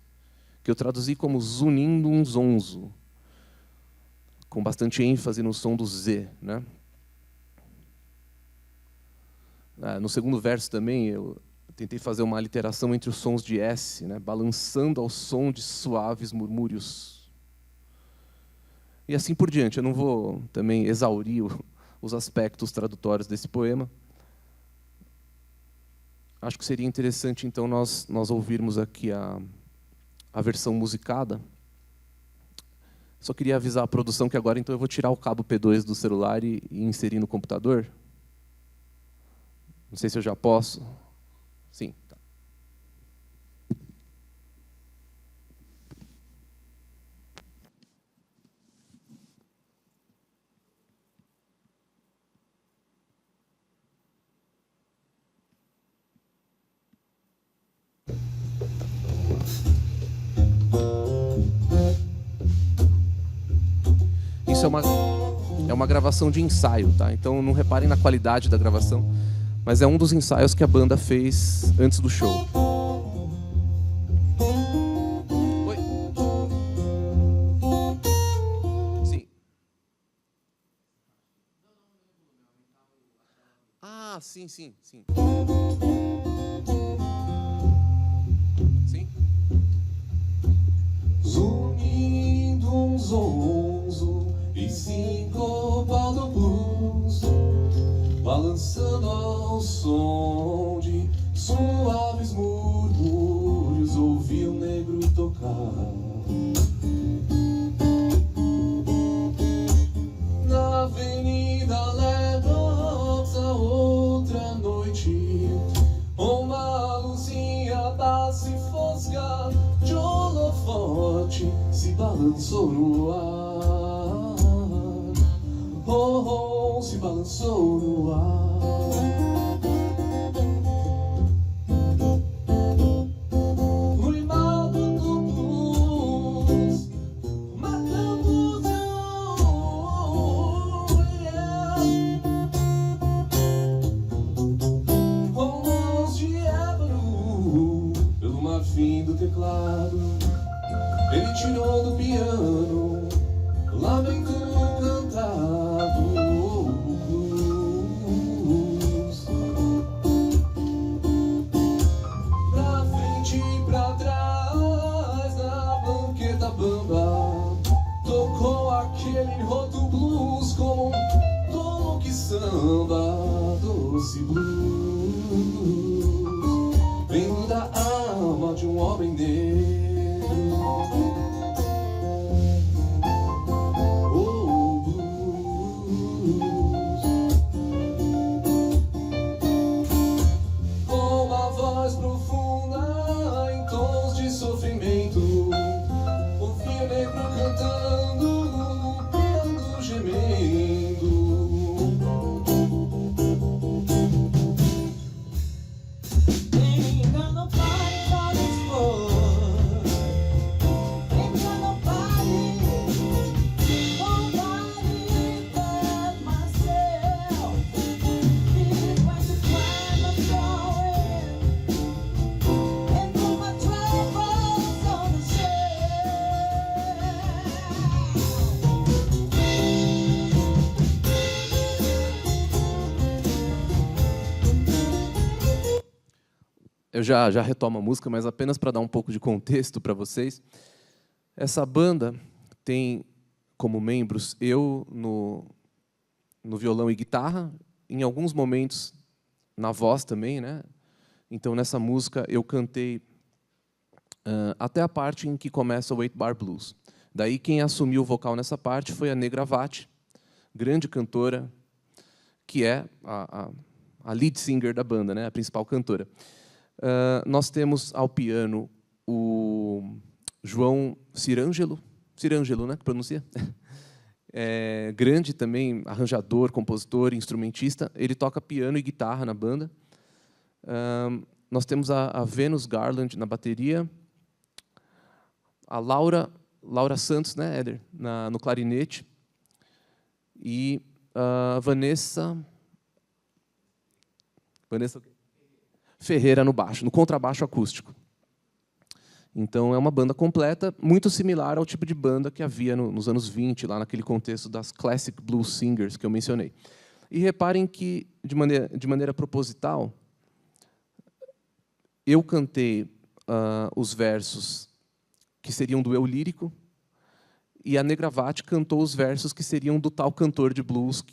que eu traduzi como zunindo um zonzo, com bastante ênfase no som do Z, né? No segundo verso também, eu tentei fazer uma aliteração entre os sons de S, né? Balançando ao som de suaves murmúrios. E assim por diante. Eu não vou também exaurir os aspectos tradutórios desse poema. Acho que seria interessante, então, nós ouvirmos aqui a versão musicada. Só queria avisar a produção que agora, então, eu vou tirar o cabo P2 do celular e inserir no computador. Não sei se eu já posso. Sim. Tá. Isso é uma gravação de ensaio, tá? Então não reparem na qualidade da gravação, mas é um dos ensaios que a banda fez antes do show. Oi. Sim. Ah, sim. Sim. Sim. Zunindo um zonzo e sincopado blues, balançando ao som de suaves murmúrios, ouvi o negro tocar. Na avenida Lennox, a outra noite, uma luzinha base fosca de holofote se balançou no ar. Oh, oh, se balançou no ar. No limado do blues, matando romãos de ébano pelo marfim do teclado. Ele tirou do piano lamento cantado. Pra frente e pra trás na banqueta bamba, tocou aquele roto blues como um tolo que samba. Doce blues vindo da alma de um homem negro. Eu já retomo a música, mas apenas para dar um pouco de contexto para vocês. Essa banda tem como membros eu no violão e guitarra, em alguns momentos na voz também, né? Então, nessa música, eu cantei até a parte em que começa o 8-bar blues. Daí, quem assumiu o vocal nessa parte foi a Negra Vatti, grande cantora, que é a lead singer da banda, né? A principal cantora. Nós temos ao piano o João Cirângelo, né, que pronuncia? Grande também, arranjador, compositor, instrumentista. Ele toca piano e guitarra na banda. nós temos a Venus Garland na bateria, a Laura Santos, né, Éder, no clarinete, e a Vanessa Ferreira no baixo, no contrabaixo acústico. Então, é uma banda completa, muito similar ao tipo de banda que havia nos anos 20, lá naquele contexto das classic blues singers que eu mencionei. E reparem que, de maneira proposital, eu cantei os versos que seriam do eu lírico, e a Negravati cantou os versos que seriam do tal cantor de blues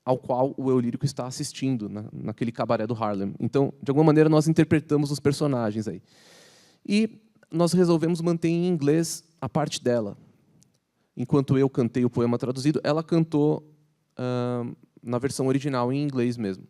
ao qual o eu lírico está assistindo, naquele cabaré do Harlem. Então, de alguma maneira, nós interpretamos os personagens aí. E nós resolvemos manter em inglês a parte dela. Enquanto eu cantei o poema traduzido, ela cantou na versão original, em inglês mesmo.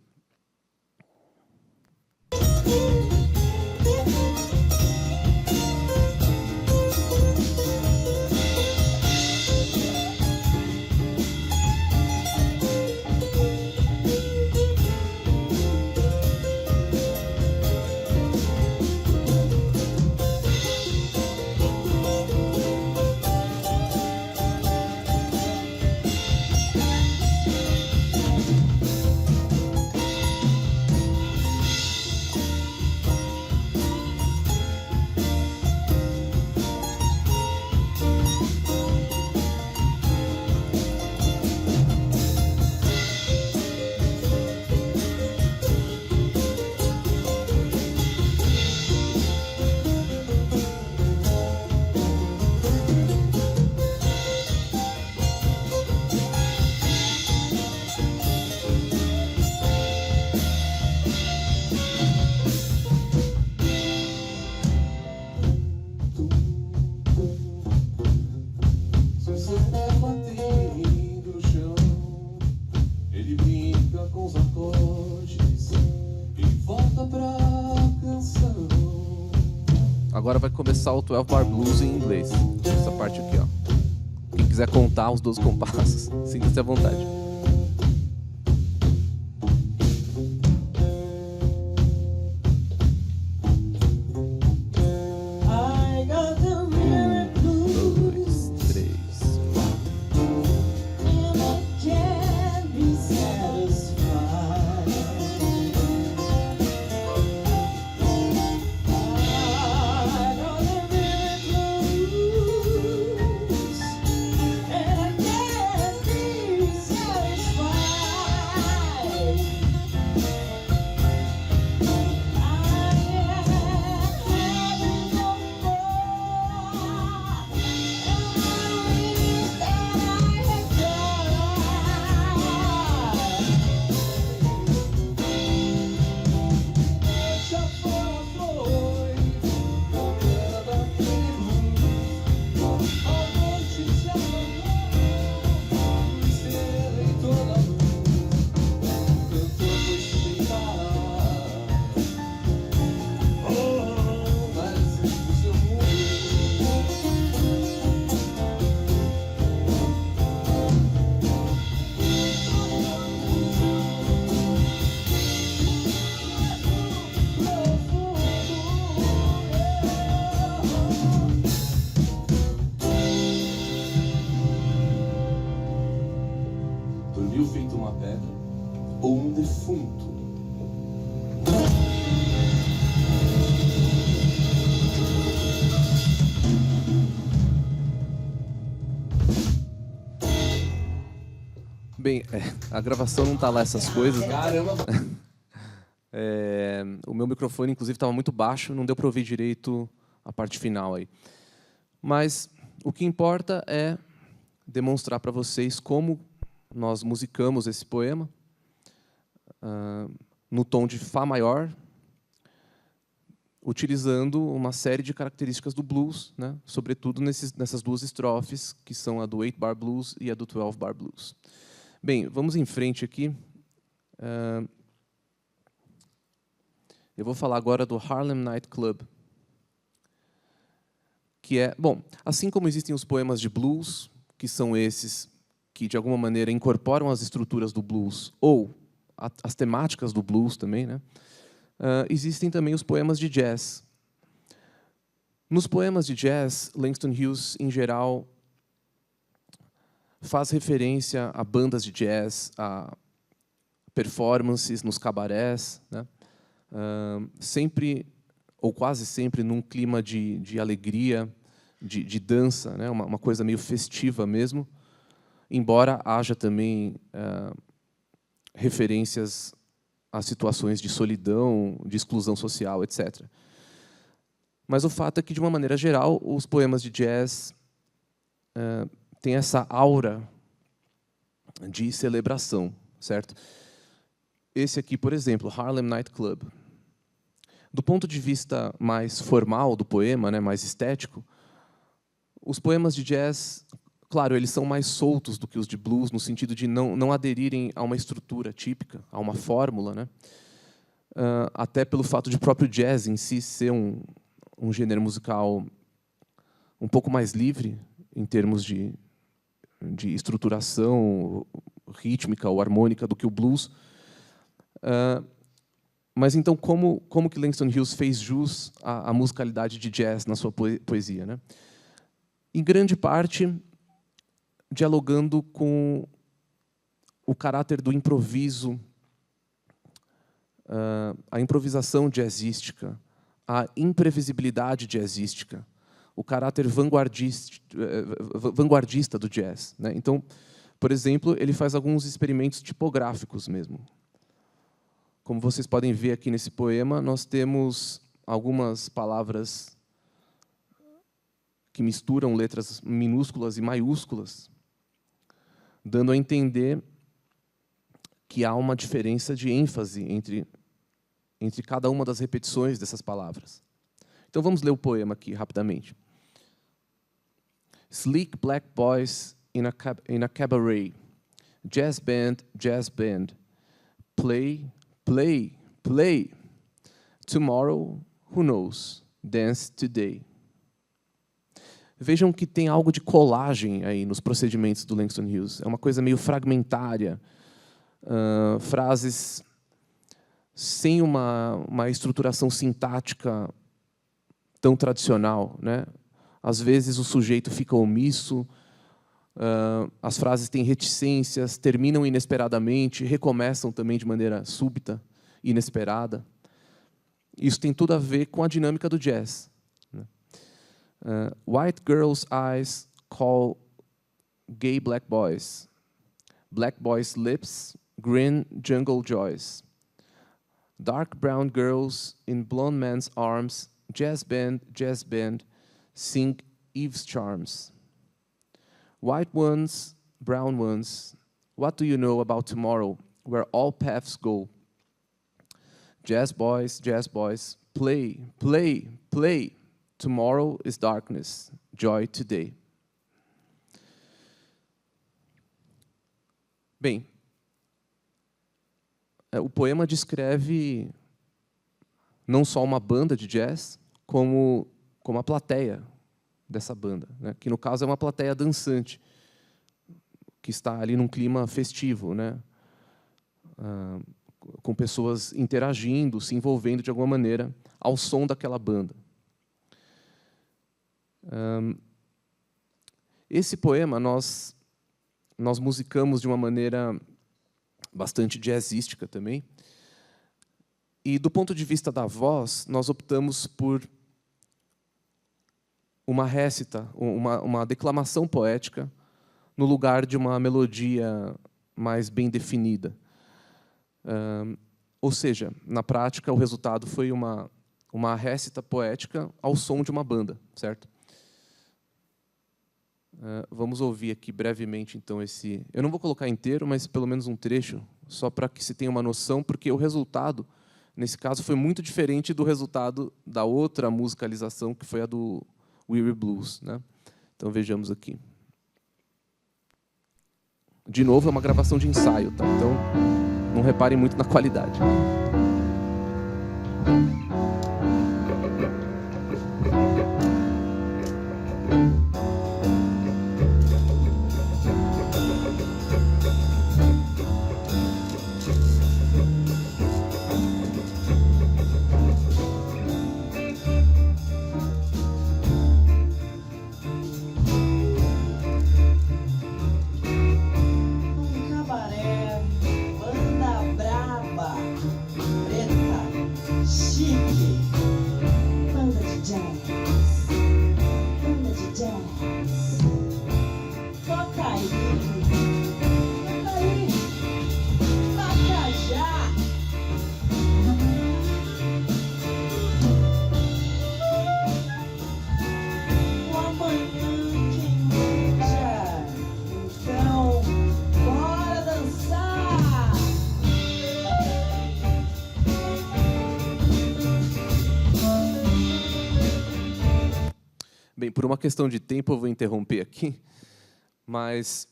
Agora vai começar o 12 Bar Blues em inglês. Essa parte aqui, ó. Quem quiser contar os 12 compassos, sinta-se à vontade. Dormiu feito uma pedra ou um defunto. Bem, a gravação não tá lá essas coisas. Caramba! O meu microfone, inclusive, estava muito baixo, não deu para ouvir direito a parte final aí. Mas o que importa é demonstrar para vocês como nós musicamos esse poema no tom de Fá maior, utilizando uma série de características do blues, né? Sobretudo nessas duas estrofes, que são a do 8 Bar Blues e a do 12 Bar Blues. Bem, vamos em frente aqui. Eu vou falar agora do Harlem Night Club, que é, bom, assim como existem os poemas de blues, que são esses que, de alguma maneira, incorporam as estruturas do blues, ou as temáticas do blues também, né? existem também os poemas de jazz. Nos poemas de jazz, Langston Hughes, em geral, faz referência a bandas de jazz, a performances nos cabarés, né? Sempre, ou quase sempre, num clima de alegria, de dança, né? Uma coisa meio festiva mesmo, embora haja também referências a situações de solidão, de exclusão social, etc. Mas o fato é que, de uma maneira geral, os poemas de jazz têm essa aura de celebração, certo? Esse aqui, por exemplo, Harlem Night Club. Do ponto de vista mais formal do poema, né, mais estético, os poemas de jazz, claro, eles são mais soltos do que os de blues, no sentido de não aderirem a uma estrutura típica, a uma fórmula, né? Até pelo fato de o próprio jazz em si ser um gênero musical um pouco mais livre em termos de estruturação rítmica ou harmônica do que o blues. Mas então, como que Langston Hughes fez jus à musicalidade de jazz na sua poesia, né? Em grande parte, dialogando com o caráter do improviso, a improvisação jazzística, a imprevisibilidade jazzística, o caráter vanguardista do jazz, né? Então, por exemplo, ele faz alguns experimentos tipográficos mesmo. Como vocês podem ver aqui nesse poema, nós temos algumas palavras que misturam letras minúsculas e maiúsculas, dando a entender que há uma diferença de ênfase entre cada uma das repetições dessas palavras. Então vamos ler o poema aqui rapidamente. Sleek black boys in a cabaret, jazz band, play, play, play. Tomorrow, who knows? Dance today. Vejam que tem algo de colagem aí nos procedimentos do Langston Hughes. É uma coisa meio fragmentária, frases sem uma estruturação sintática tão tradicional, né? Às vezes o sujeito fica omisso, as frases têm reticências, terminam inesperadamente, recomeçam também de maneira súbita, inesperada. Isso tem tudo a ver com a dinâmica do jazz. White girls' eyes call gay black boys. Black boys' lips grin jungle joys. Dark brown girls in blonde men's arms, jazz band, sing Eve's charms. White ones, brown ones, what do you know about tomorrow, where all paths go? Jazz boys, play, play, play. Tomorrow is darkness, joy today. Bem, o poema descreve não só uma banda de jazz, como a plateia dessa banda, né? Que, no caso, é uma plateia dançante, que está ali num clima festivo, né? Com pessoas interagindo, se envolvendo de alguma maneira ao som daquela banda. Esse poema nós musicamos de uma maneira bastante jazzística também. E, do ponto de vista da voz, nós optamos por uma récita, uma declamação poética, no lugar de uma melodia mais bem definida. Ou seja, na prática, o resultado foi uma récita poética ao som de uma banda, certo? Vamos ouvir aqui brevemente, então, esse... Eu não vou colocar inteiro, mas pelo menos um trecho, só para que se tenha uma noção, porque o resultado, nesse caso, foi muito diferente do resultado da outra musicalização, que foi a do Weary Blues, né? Então, vejamos aqui. De novo, é uma gravação de ensaio, tá? Então, não reparem muito na qualidade. por uma questão de tempo eu vou interromper aqui, mas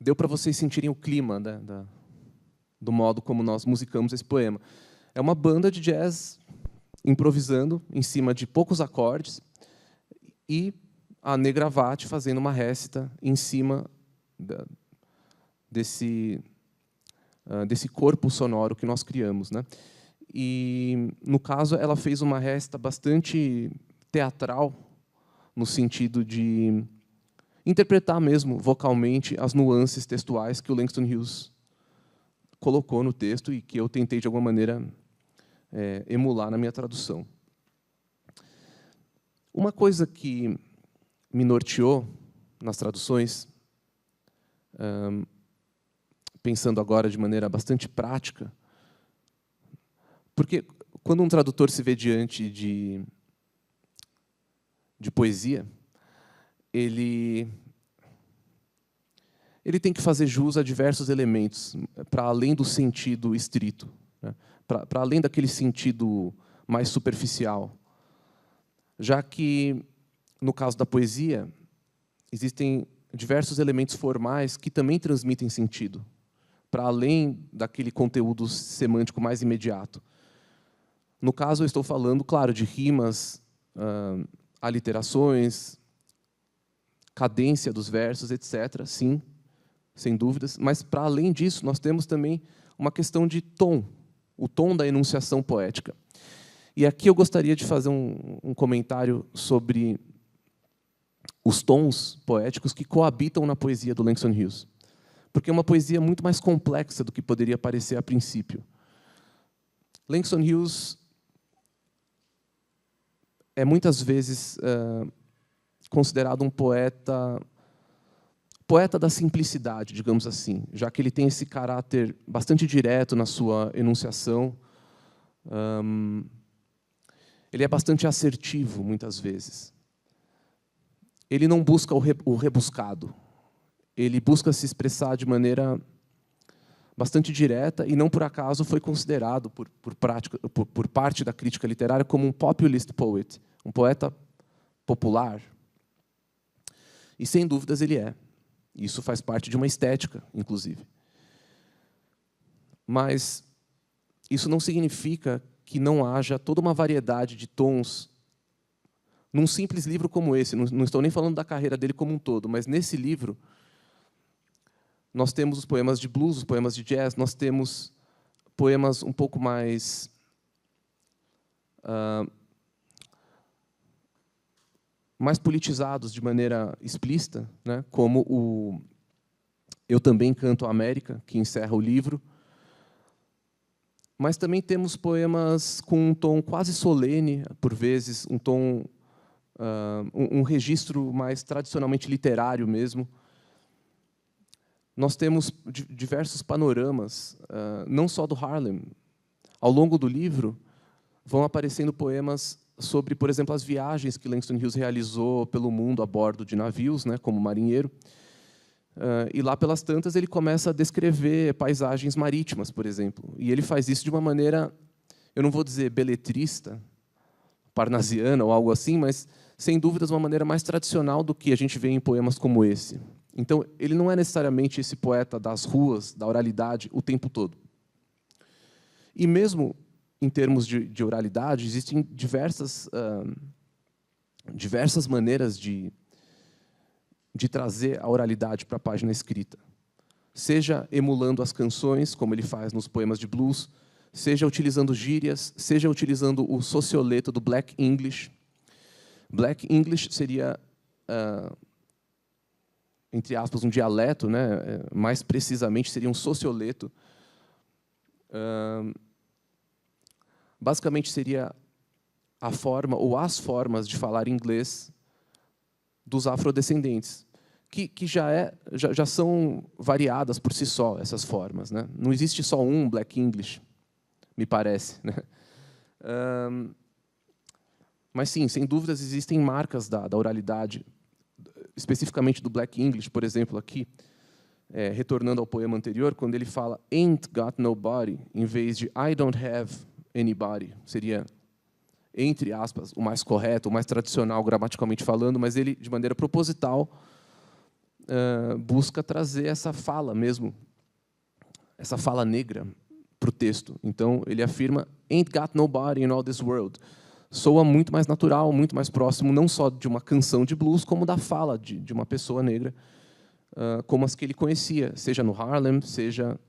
deu para vocês sentirem o clima, né, do modo como nós musicamos esse poema. É uma banda de jazz improvisando em cima de poucos acordes e a Negravati fazendo uma récita em cima desse corpo sonoro que nós criamos, né? E, no caso, ela fez uma récita bastante teatral, no sentido de interpretar mesmo, vocalmente, as nuances textuais que o Langston Hughes colocou no texto e que eu tentei, de alguma maneira, emular na minha tradução. Uma coisa que me norteou nas traduções, pensando agora de maneira bastante prática, porque quando um tradutor se vê diante de poesia, ele tem que fazer jus a diversos elementos, para além do sentido estrito, né? Para além daquele sentido mais superficial. Já que, no caso da poesia, existem diversos elementos formais que também transmitem sentido, para além daquele conteúdo semântico mais imediato. No caso, eu estou falando, claro, de rimas, aliterações, cadência dos versos, etc., sim, sem dúvidas, mas, para além disso, nós temos também uma questão de tom, o tom da enunciação poética. E aqui eu gostaria de fazer um comentário sobre os tons poéticos que coabitam na poesia do Langston Hughes, porque é uma poesia muito mais complexa do que poderia parecer a princípio. Langston Hughes é muitas vezes considerado um poeta da simplicidade, digamos assim, já que ele tem esse caráter bastante direto na sua enunciação. Ele é bastante assertivo, muitas vezes. Ele não busca o rebuscado. Ele busca se expressar de maneira bastante direta e, não por acaso, foi considerado, por parte da crítica literária, como um populist poet, um poeta popular. E, sem dúvidas, ele é. Isso faz parte de uma estética, inclusive. Mas isso não significa que não haja toda uma variedade de tons num simples livro como esse. Não estou nem falando da carreira dele como um todo, mas nesse livro nós temos os poemas de blues, os poemas de jazz, nós temos poemas um pouco mais mais politizados de maneira explícita, né, como o Eu Também Canto a América, que encerra o livro. Mas também temos poemas com um tom quase solene, por vezes, um tom, um registro mais tradicionalmente literário mesmo. Nós temos diversos panoramas, não só do Harlem. Ao longo do livro, vão aparecendo poemas sobre, por exemplo, as viagens que Langston Hughes realizou pelo mundo a bordo de navios, né, como marinheiro. E lá pelas tantas ele começa a descrever paisagens marítimas, por exemplo. E ele faz isso de uma maneira, eu não vou dizer beletrista, parnasiana ou algo assim, mas, sem dúvidas, uma maneira mais tradicional do que a gente vê em poemas como esse. Então, ele não é necessariamente esse poeta das ruas, da oralidade, o tempo todo. E mesmo em termos de oralidade, existem diversas maneiras de trazer a oralidade para a página escrita. Seja emulando as canções, como ele faz nos poemas de blues, seja utilizando gírias, seja utilizando o socioleto do Black English. Black English seria, entre aspas, um dialeto, né? Mais precisamente seria um socioleto. Basicamente seria a forma ou as formas de falar inglês dos afrodescendentes, que já são variadas por si só, essas formas, né? Não existe só um Black English, me parece, né? Mas, sim, sem dúvidas, existem marcas da oralidade, especificamente do Black English, por exemplo, aqui, retornando ao poema anterior, quando ele fala "ain't got nobody", em vez de "I don't have anybody", seria entre aspas, o mais correto, o mais tradicional gramaticalmente falando, mas ele, de maneira proposital, busca trazer essa fala mesmo, essa fala negra para o texto. Então, ele afirma, "Ain't got nobody in all this world." Soa muito mais natural, muito mais próximo, não só de uma canção de blues, como da fala de uma pessoa negra, como as que ele conhecia, seja no Harlem, seja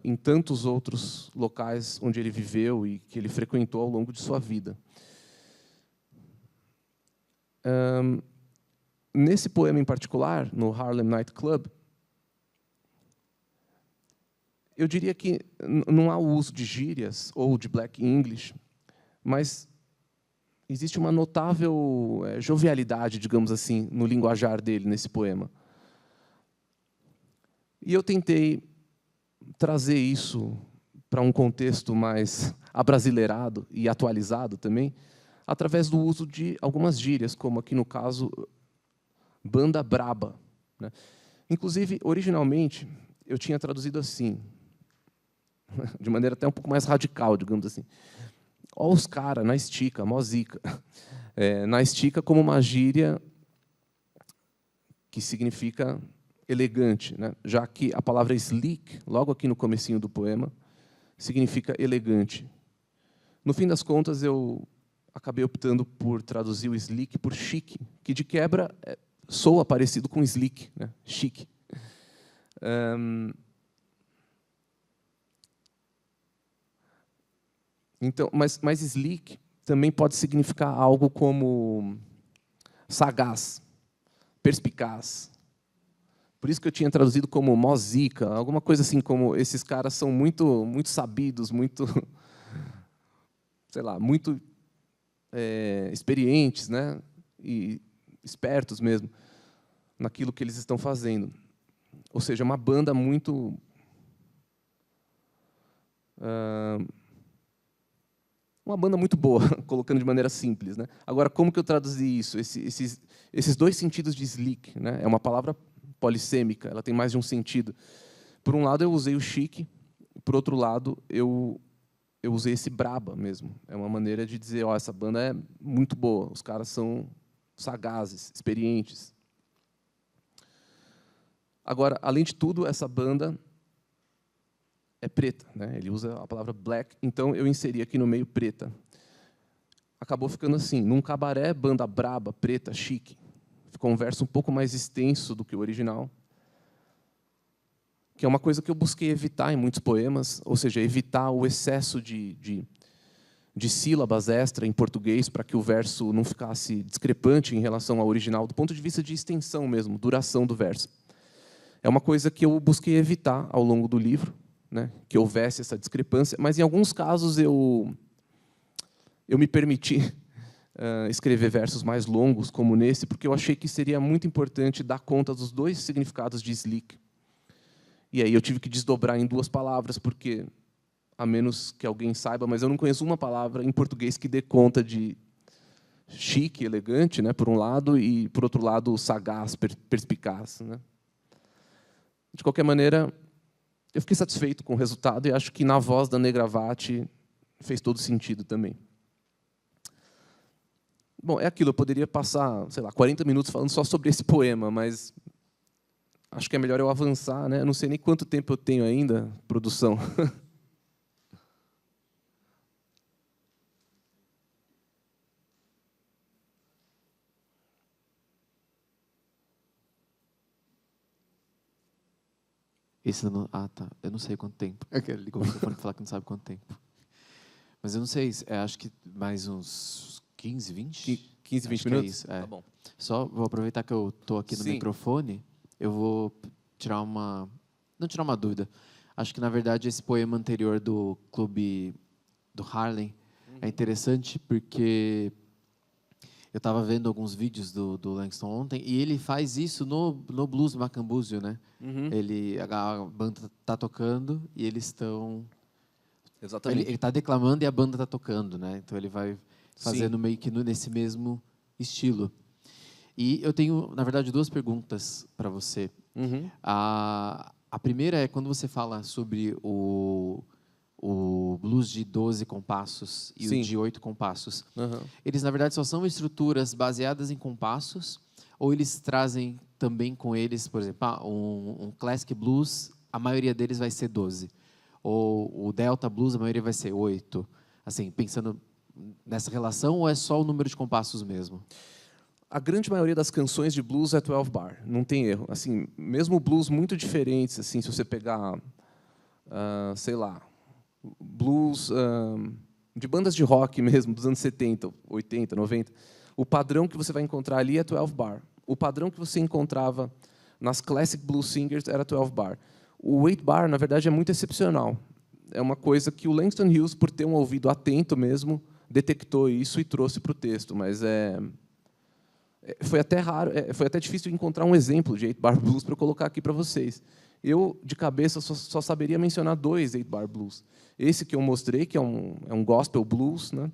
em tantos outros locais onde ele viveu e que ele frequentou ao longo de sua vida. Nesse poema em particular, no Harlem Night Club, eu diria que não há o uso de gírias ou de Black English, mas existe uma notável jovialidade, digamos assim, no linguajar dele, nesse poema. E eu tentei trazer isso para um contexto mais abrasileirado e atualizado também, através do uso de algumas gírias, como aqui no caso, banda braba, né? Inclusive, originalmente, eu tinha traduzido assim, de maneira até um pouco mais radical, digamos assim. Ó os caras, na estica, mó zica. Na estica como uma gíria que significa elegante, né? Já que a palavra sleek, logo aqui no comecinho do poema, significa elegante. No fim das contas, eu acabei optando por traduzir o sleek por chique, que de quebra soa parecido com sleek, né? Chique. Então, mas sleek também pode significar algo como sagaz, perspicaz. Por isso que eu tinha traduzido como mozica, alguma coisa assim, como esses caras são muito, muito sabidos, muito, sei lá, muito experientes, né? E espertos mesmo naquilo que eles estão fazendo. Ou seja, uma banda muito uma banda muito boa, colocando de maneira simples, né? Agora, como que eu traduzi isso? Esses dois sentidos de sleek, né? É uma palavra polissêmica, ela tem mais de um sentido. Por um lado, eu usei o chique, por outro lado, eu usei esse braba mesmo. É uma maneira de dizer, ó, essa banda é muito boa, os caras são sagazes, experientes. Agora, além de tudo, essa banda é preta, né? Ele usa a palavra black, então eu inseri aqui no meio preta. Acabou ficando assim, num cabaré, banda braba, preta, chique. Ficou um verso um pouco mais extenso do que o original, que é uma coisa que eu busquei evitar em muitos poemas, ou seja, evitar o excesso de sílabas extra em português para que o verso não ficasse discrepante em relação ao original, do ponto de vista de extensão mesmo, duração do verso. É uma coisa que eu busquei evitar ao longo do livro, né, que houvesse essa discrepância, mas em alguns casos eu me permiti escrever versos mais longos, como nesse, porque eu achei que seria muito importante dar conta dos dois significados de sleek. E aí eu tive que desdobrar em duas palavras, porque, a menos que alguém saiba, mas eu não conheço uma palavra em português que dê conta de chique, elegante, né, por um lado, e, por outro lado, sagaz, perspicaz, né? De qualquer maneira, eu fiquei satisfeito com o resultado e acho que, na voz da Negravaty, fez todo sentido também. Bom, é aquilo, eu poderia passar, sei lá, 40 minutos falando só sobre esse poema, mas acho que é melhor eu avançar, né? Eu não sei nem quanto tempo eu tenho ainda, produção. Esse não... Ah, tá. Eu não sei quanto tempo. Ele ligou o microfone para falar que não sabe quanto tempo. Mas eu não sei, acho que mais uns 15, 20? 15, 20 acho minutos? É isso, é. Tá bom. Só vou aproveitar que eu estou aqui no microfone, eu vou tirar uma... Não tirar uma dúvida. Acho que, na verdade, esse poema anterior do Clube do Harlem é interessante porque eu estava vendo alguns vídeos do Langston ontem e ele faz isso no Blues Macambúzio, né? A banda está tocando e eles estão... Exatamente. Ele está declamando e a banda está tocando, né? Então ele vai fazendo meio que nesse mesmo estilo. E eu tenho, na verdade, duas perguntas para você. A primeira é quando você fala sobre o o blues de 12 compassos e Sim. o de 8 compassos. Aham. Eles, na verdade, só são estruturas baseadas em compassos, ou eles trazem também com eles, por exemplo, um classic blues, a maioria deles vai ser 12. Ou o delta blues, a maioria vai ser 8. Assim, pensando nessa relação, ou é só o número de compassos mesmo? A grande maioria das canções de blues é 12 bar, não tem erro. Assim, mesmo blues muito diferentes, assim, se você pegar, sei lá, blues de bandas de rock mesmo, dos anos 70, 80, 90, o padrão que você vai encontrar ali é 12 bar. O padrão que você encontrava nas classic blues singers era 12 bar. O 8 bar, na verdade, é muito excepcional. É uma coisa que o Langston Hughes, por ter um ouvido atento mesmo, detectou isso e trouxe para o texto, mas foi até raro, foi até difícil encontrar um exemplo de 8 bar blues para eu colocar aqui para vocês. Eu, de cabeça, só saberia mencionar 2 8 bar blues. Esse que eu mostrei, que é um gospel blues, né?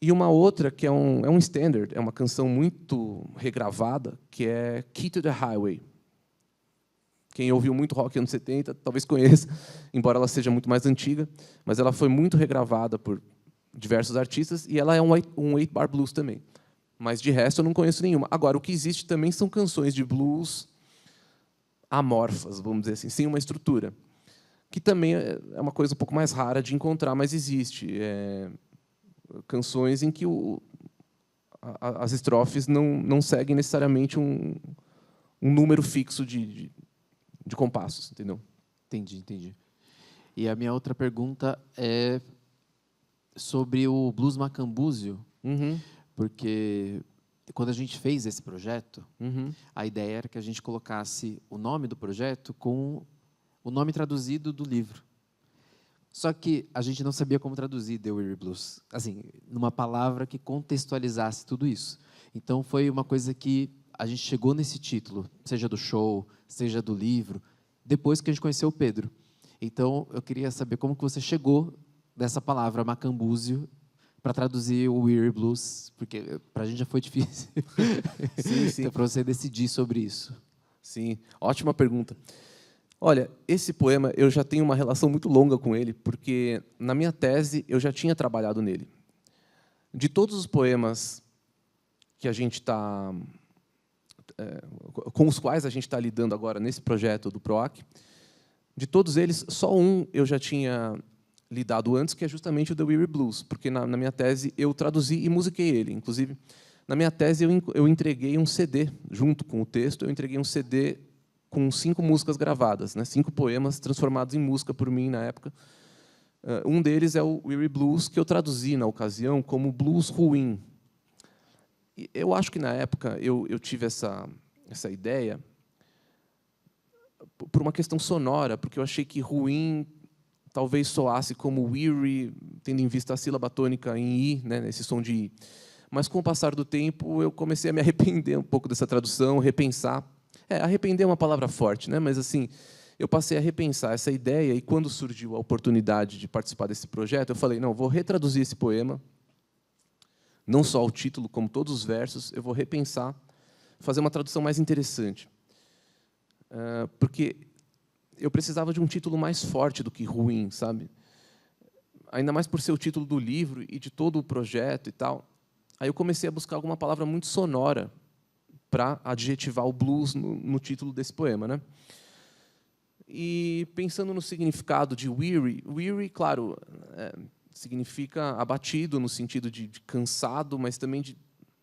E uma outra que é um standard, é uma canção muito regravada, que é Key to the Highway. Quem ouviu muito rock anos 70 talvez conheça, embora ela seja muito mais antiga, mas ela foi muito regravada por diversos artistas, e ela é um 8 bar blues também. Mas, de resto, eu não conheço nenhuma. Agora, o que existe também são canções de blues amorfas, vamos dizer assim, sem uma estrutura, que também é uma coisa um pouco mais rara de encontrar, mas existe. Canções em que as estrofes não seguem necessariamente um número fixo de compassos, entendeu? Entendi. E a minha outra pergunta é sobre o blues macambúzio, porque quando a gente fez esse projeto, a ideia era que a gente colocasse o nome do projeto com o nome traduzido do livro. Só que a gente não sabia como traduzir The Weary Blues, assim, numa palavra que contextualizasse tudo isso. Então, foi uma coisa que a gente chegou nesse título, seja do show, seja do livro, depois que a gente conheceu o Pedro. Então, eu queria saber como que você chegou dessa palavra, macambúzio, para traduzir o Weary Blues, porque para a gente já foi difícil. Sim. Então, para você decidir sobre isso. Sim, ótima pergunta. Olha, esse poema eu já tenho uma relação muito longa com ele, porque na minha tese eu já tinha trabalhado nele. De todos os poemas que a gente está, com os quais a gente está lidando agora nesse projeto do PROAC, de todos eles, só um eu já tinha lidado antes, que é justamente o The Weary Blues, porque na minha tese eu traduzi e musiquei ele. Inclusive, na minha tese eu entreguei um CD, junto com o texto, eu entreguei um CD com 5 músicas gravadas, né? 5 poemas transformados em música por mim na época. Um deles é o Weary Blues, que eu traduzi na ocasião como blues ruim. E eu acho que na época eu tive essa ideia por uma questão sonora, porque eu achei que ruim talvez soasse como weary, tendo em vista a sílaba tônica em i, né, esse som de i. Mas, com o passar do tempo, eu comecei a me arrepender um pouco dessa tradução, repensar. Arrepender é uma palavra forte, né? Mas assim, eu passei a repensar essa ideia, e quando surgiu a oportunidade de participar desse projeto, eu falei, não, vou retraduzir esse poema, não só o título, como todos os versos, eu vou repensar, fazer uma tradução mais interessante. Porque eu precisava de um título mais forte do que ruim, sabe? Ainda mais por ser o título do livro e de todo o projeto e tal. Aí eu comecei a buscar alguma palavra muito sonora para adjetivar o blues no título desse poema, né? E pensando no significado de weary, weary, claro, significa abatido no sentido de cansado, mas também de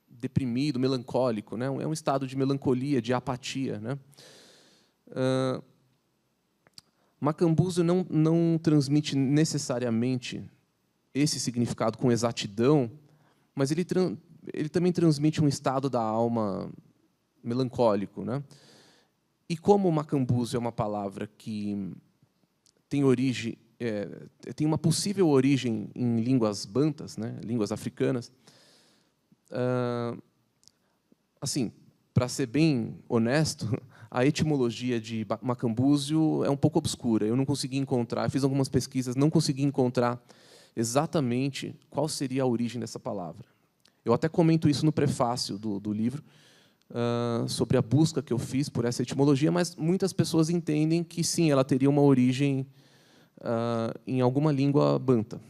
deprimido, melancólico, né? É um estado de melancolia, de apatia, né? Macambúzio não transmite necessariamente esse significado com exatidão, mas ele também transmite um estado da alma melancólico, né? E como o macambúzio é uma palavra que tem origem, tem uma possível origem em línguas bantas, né? Línguas africanas, assim, para ser bem honesto, a etimologia de macambúzio é um pouco obscura. Eu não consegui encontrar, fiz algumas pesquisas, não consegui encontrar exatamente qual seria a origem dessa palavra. Eu até comento isso no prefácio do livro, sobre a busca que eu fiz por essa etimologia, mas muitas pessoas entendem que, sim, ela teria uma origem em alguma língua banta.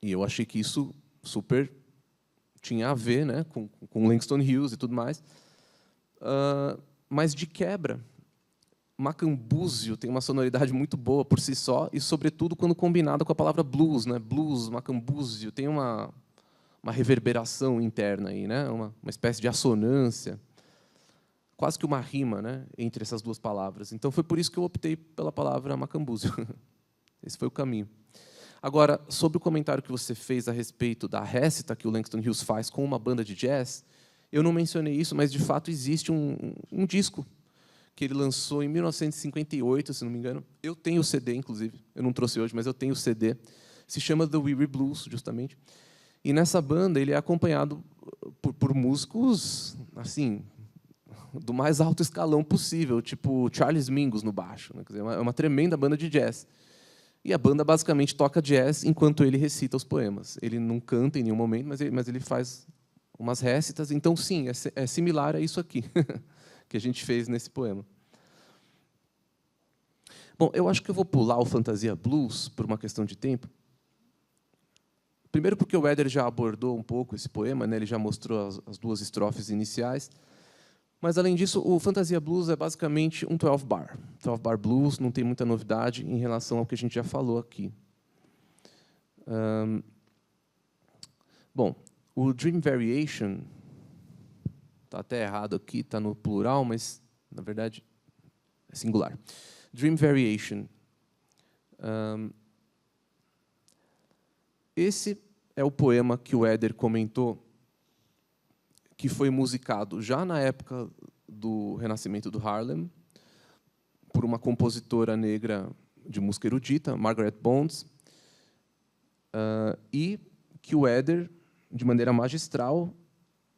E eu achei que isso super tinha a ver, né, com Langston Hughes e tudo mais. Mas, de quebra, macambúzio tem uma sonoridade muito boa por si só, e, sobretudo, quando combinada com a palavra blues. Né? Blues, macambúzio, tem uma reverberação interna aí, né? Uma espécie de assonância, quase que uma rima, né, entre essas duas palavras. Então, foi por isso que eu optei pela palavra macambúzio. Esse foi o caminho. Agora, sobre o comentário que você fez a respeito da récita que o Langston Hughes faz com uma banda de jazz, eu não mencionei isso, mas, de fato, existe um disco que ele lançou em 1958, se não me engano. Eu tenho o CD, inclusive. Eu não trouxe hoje, mas eu tenho o CD. Se chama The Weary Blues, justamente. E, nessa banda, ele é acompanhado por músicos, assim, do mais alto escalão possível, tipo Charles Mingus no baixo. Né? Quer dizer, é uma tremenda banda de jazz. E a banda basicamente toca jazz enquanto ele recita os poemas. Ele não canta em nenhum momento, mas ele faz umas récitas. Então, sim, é similar a isso aqui que a gente fez nesse poema. Bom, eu acho que eu vou pular o Fantasia Blues por uma questão de tempo. Primeiro porque o Éder já abordou um pouco esse poema, né? Ele já mostrou as duas estrofes iniciais. Mas, além disso, o Fantasia Blues é basicamente um 12-bar. 12-bar blues, não tem muita novidade em relação ao que a gente já falou aqui. Bom, o Dream Variation, está até errado aqui, está no plural, mas, na verdade, é singular. Dream Variation. Esse é o poema que o Éder comentou, que foi musicado já na época do Renascimento do Harlem, por uma compositora negra de música erudita, Margaret Bonds, e que o Éder, de maneira magistral,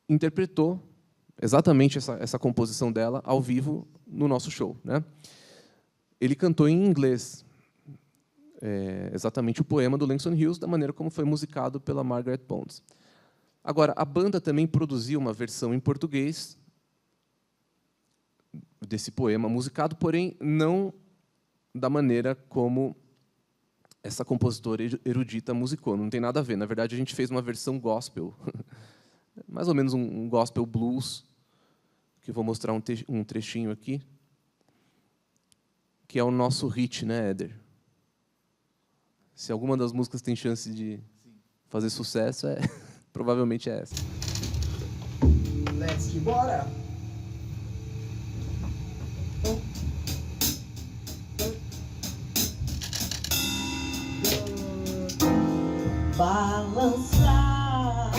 interpretou exatamente essa composição dela ao vivo no nosso show. Né? Ele cantou em inglês, exatamente o poema do Langston Hughes, da maneira como foi musicado pela Margaret Bonds. Agora, a banda também produziu uma versão em português desse poema musicado, porém não da maneira como essa compositora erudita musicou. Não tem nada a ver. Na verdade, a gente fez uma versão gospel, mais ou menos um gospel blues, que eu vou mostrar um trechinho aqui, que é o nosso hit, né, Éder? Se alguma das músicas tem chance de fazer sucesso, provavelmente é essa. Let's que bora! Balançar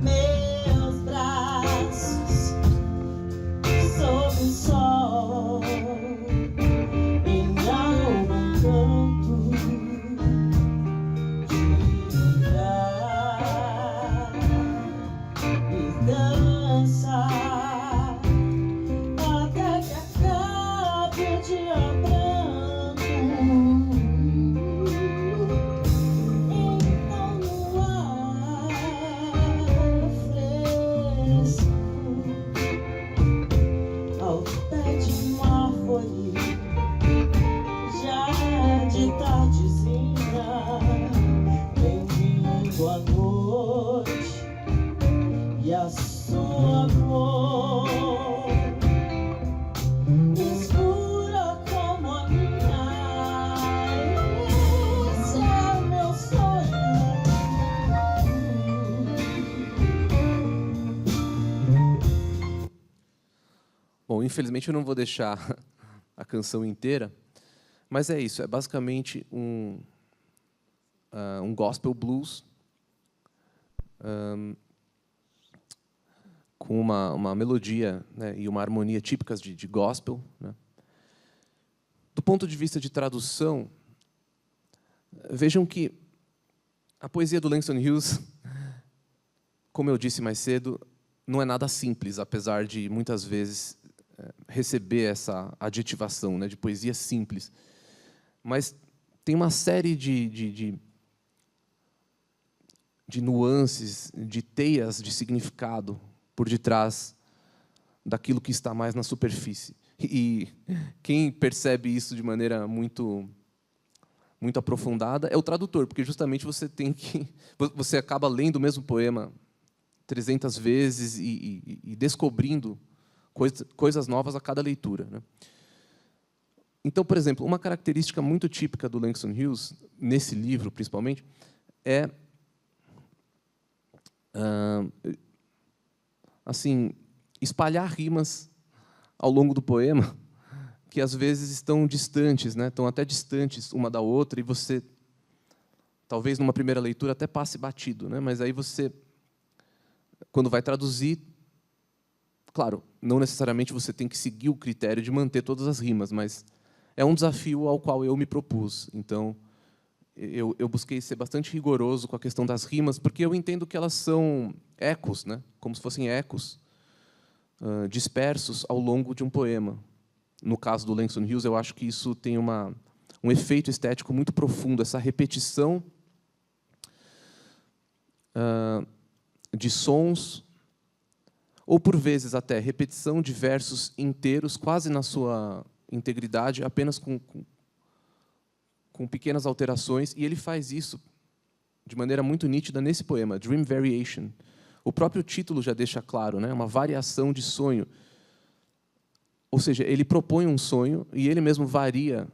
meus braços sob o sol em algum canto de lugar e dançar até que acabe o dia branco. Então no ar fresco, ao pé de uma árvore, já de tardezinha, bem-vindo à noite e a sua cor, escura como a minha. Esse é o meu sonho. Bom, infelizmente, eu não vou deixar a canção inteira, mas é isso. É basicamente um gospel blues com uma melodia, né, e uma harmonia típicas de gospel. Né? Do ponto de vista de tradução, vejam que a poesia do Langston Hughes, como eu disse mais cedo, não é nada simples, apesar de, muitas vezes, receber essa adjetivação, né, de poesia simples. Mas tem uma série de nuances, de teias de significado por detrás daquilo que está mais na superfície. E quem percebe isso de maneira muito aprofundada é o tradutor, porque justamente você acaba lendo o mesmo poema 300 vezes e descobrindo coisas novas a cada leitura, né? Então, por exemplo, uma característica muito típica do Langston Hughes, nesse livro principalmente, é assim, espalhar rimas ao longo do poema que às vezes estão distantes, né? Estão até distantes uma da outra, e você, talvez numa primeira leitura, até passe batido, né? Mas aí você, quando vai traduzir, claro, não necessariamente você tem que seguir o critério de manter todas as rimas, mas é um desafio ao qual eu me propus. Então, eu busquei ser bastante rigoroso com a questão das rimas, porque eu entendo que elas são ecos, né? Como se fossem ecos dispersos ao longo de um poema. No caso do Langston Hughes, eu acho que isso tem um efeito estético muito profundo, essa repetição de sons, ou, por vezes, até repetição de versos inteiros, quase na sua integridade, apenas com pequenas alterações, e ele faz isso de maneira muito nítida nesse poema, Dream Variation. O próprio título já deixa claro, né? Uma variação de sonho. Ou seja, ele propõe um sonho e ele mesmo varia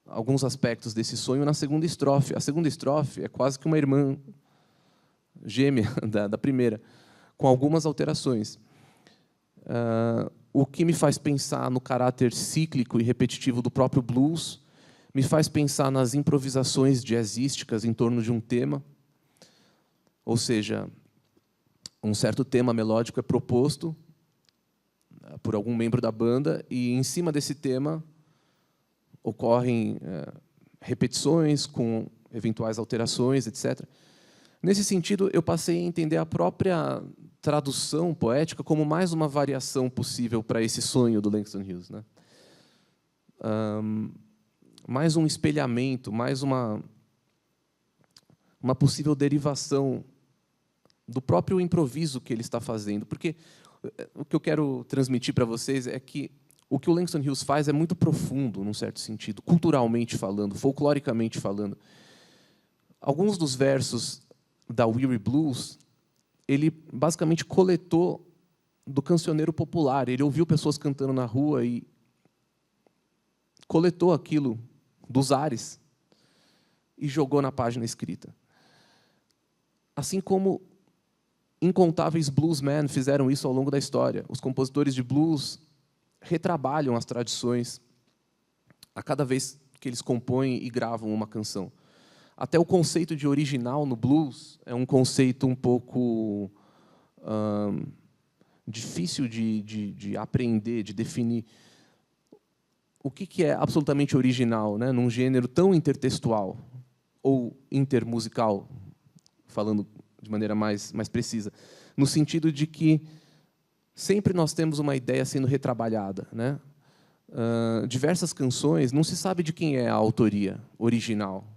alguns aspectos desse sonho na segunda estrofe. A segunda estrofe é quase que uma irmã gêmea da primeira, com algumas alterações. O que me faz pensar no caráter cíclico e repetitivo do próprio blues, me faz pensar nas improvisações jazzísticas em torno de um tema, ou seja, um certo tema melódico é proposto por algum membro da banda, e em cima desse tema ocorrem repetições com eventuais alterações, etc. Nesse sentido, eu passei a entender a própria tradução poética como mais uma variação possível para esse sonho do Langston Hughes, né? Mais um espelhamento, mais uma possível derivação do próprio improviso que ele está fazendo. Porque o que eu quero transmitir para vocês é que o que o Langston Hughes faz é muito profundo, num certo sentido, culturalmente falando, folcloricamente falando. Alguns dos versos da Weary Blues, ele basicamente coletou do cancioneiro popular. Ele ouviu pessoas cantando na rua e coletou aquilo dos ares e jogou na página escrita. Assim como incontáveis bluesmen fizeram isso ao longo da história. Os compositores de blues retrabalham as tradições a cada vez que eles compõem e gravam uma canção. Até o conceito de original no blues é um conceito um pouco difícil de aprender, de definir. O que é absolutamente original, né, num gênero tão intertextual ou intermusical, falando de maneira mais precisa, no sentido de que sempre nós temos uma ideia sendo retrabalhada, né? Diversas canções, não se sabe de quem é a autoria original.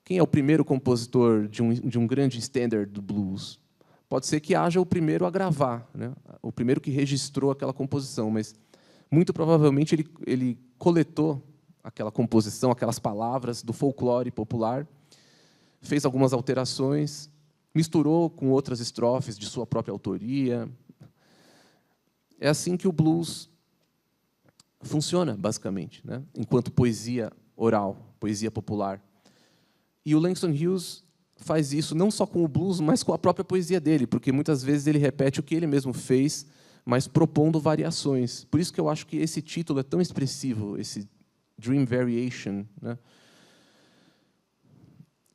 Quem é o primeiro compositor de um grande standard do blues? Pode ser que haja o primeiro a gravar, né? O primeiro que registrou aquela composição, mas muito provavelmente ele coletou aquela composição, aquelas palavras do folclore popular, fez algumas alterações, misturou com outras estrofes de sua própria autoria. É assim que o blues funciona, basicamente, né? Enquanto poesia oral, poesia popular. E o Langston Hughes faz isso não só com o blues, mas com a própria poesia dele, porque muitas vezes ele repete o que ele mesmo fez, mas propondo variações. Por isso que eu acho que esse título é tão expressivo, esse Dream Variation, né?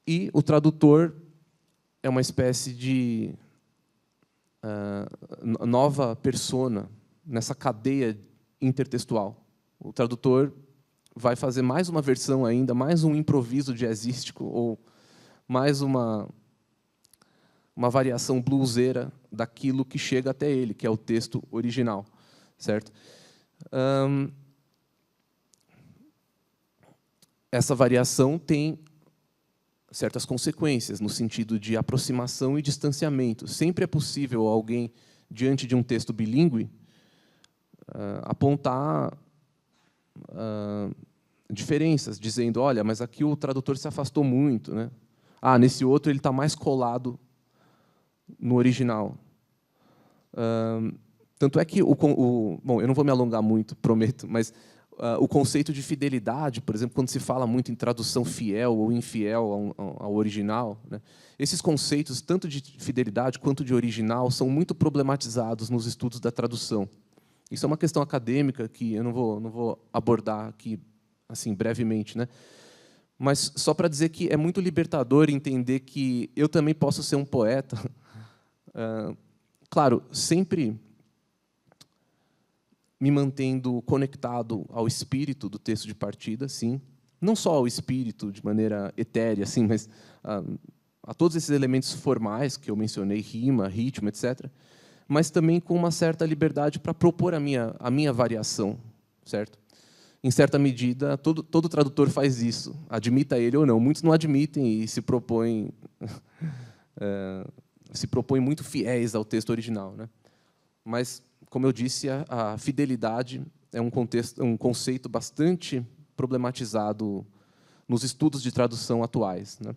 E o tradutor é uma espécie de nova persona nessa cadeia intertextual. O tradutor vai fazer mais uma versão ainda, mais um improviso jazzístico, ou mais uma variação bluseira daquilo que chega até ele, que é o texto original, certo? Essa variação tem certas consequências, no sentido de aproximação e distanciamento. Sempre é possível alguém, diante de um texto bilíngue, apontar diferenças, dizendo, olha, mas aqui o tradutor se afastou muito, né? Nesse outro ele está mais colado no original. Tanto é que bom, eu não vou me alongar muito, prometo, mas o conceito de fidelidade, por exemplo, quando se fala muito em tradução fiel ou infiel ao original, né, esses conceitos, tanto de fidelidade quanto de original, são muito problematizados nos estudos da tradução. Isso é uma questão acadêmica que eu não vou abordar aqui assim brevemente, né? Mas só para dizer que é muito libertador entender que eu também posso ser um poeta, claro, sempre me mantendo conectado ao espírito do texto de partida, sim, não só ao espírito de maneira etérea, assim, mas a todos esses elementos formais que eu mencionei, rima, ritmo, etc., mas também com uma certa liberdade para propor a minha variação, certo? Em certa medida, todo tradutor faz isso, admita ele ou não. Muitos não admitem e se propõem muito fiéis ao texto original, né? Mas, como eu disse, a fidelidade é um conceito bastante problematizado nos estudos de tradução atuais, né?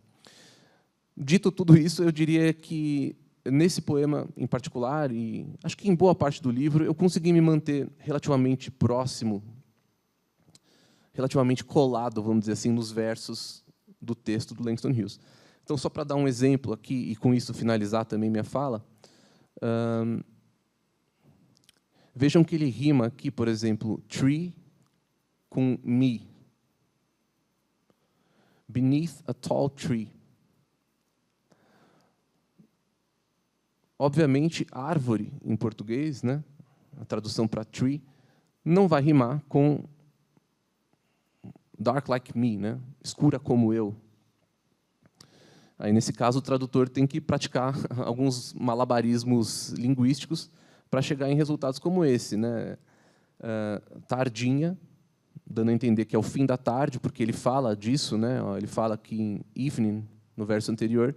Dito tudo isso, eu diria que, nesse poema em particular, e acho que em boa parte do livro, eu consegui me manter relativamente próximo, relativamente colado, vamos dizer assim, nos versos do texto do Langston Hughes. Então, só para dar um exemplo aqui, e com isso finalizar também minha fala, vejam que ele rima aqui, por exemplo, tree com me. Beneath a tall tree. Obviamente, árvore, em português, né, a tradução para tree, não vai rimar com dark like me, né, escura como eu. Aí, nesse caso, o tradutor tem que praticar alguns malabarismos linguísticos para chegar em resultados como esse, né? Tardinha, dando a entender que é o fim da tarde, porque ele fala disso, né? Ele fala aqui em evening, no verso anterior.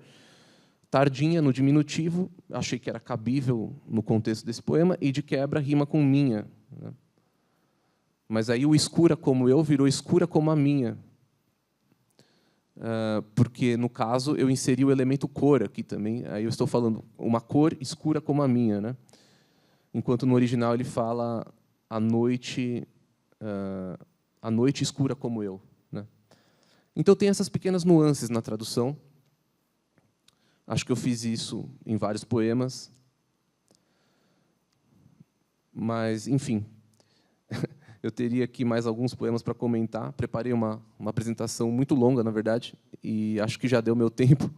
Tardinha, no diminutivo, achei que era cabível no contexto desse poema, e, de quebra, rima com minha, né? Mas aí o escura como eu virou escura como a minha. Porque, no caso, eu inseri o elemento cor aqui também. Aí eu estou falando uma cor escura como a minha, né? Enquanto no original ele fala a noite escura como eu, né? Então tem essas pequenas nuances na tradução. Acho que eu fiz isso em vários poemas. Mas, enfim, eu teria aqui mais alguns poemas para comentar. Preparei uma apresentação muito longa, na verdade, e acho que já deu meu tempo.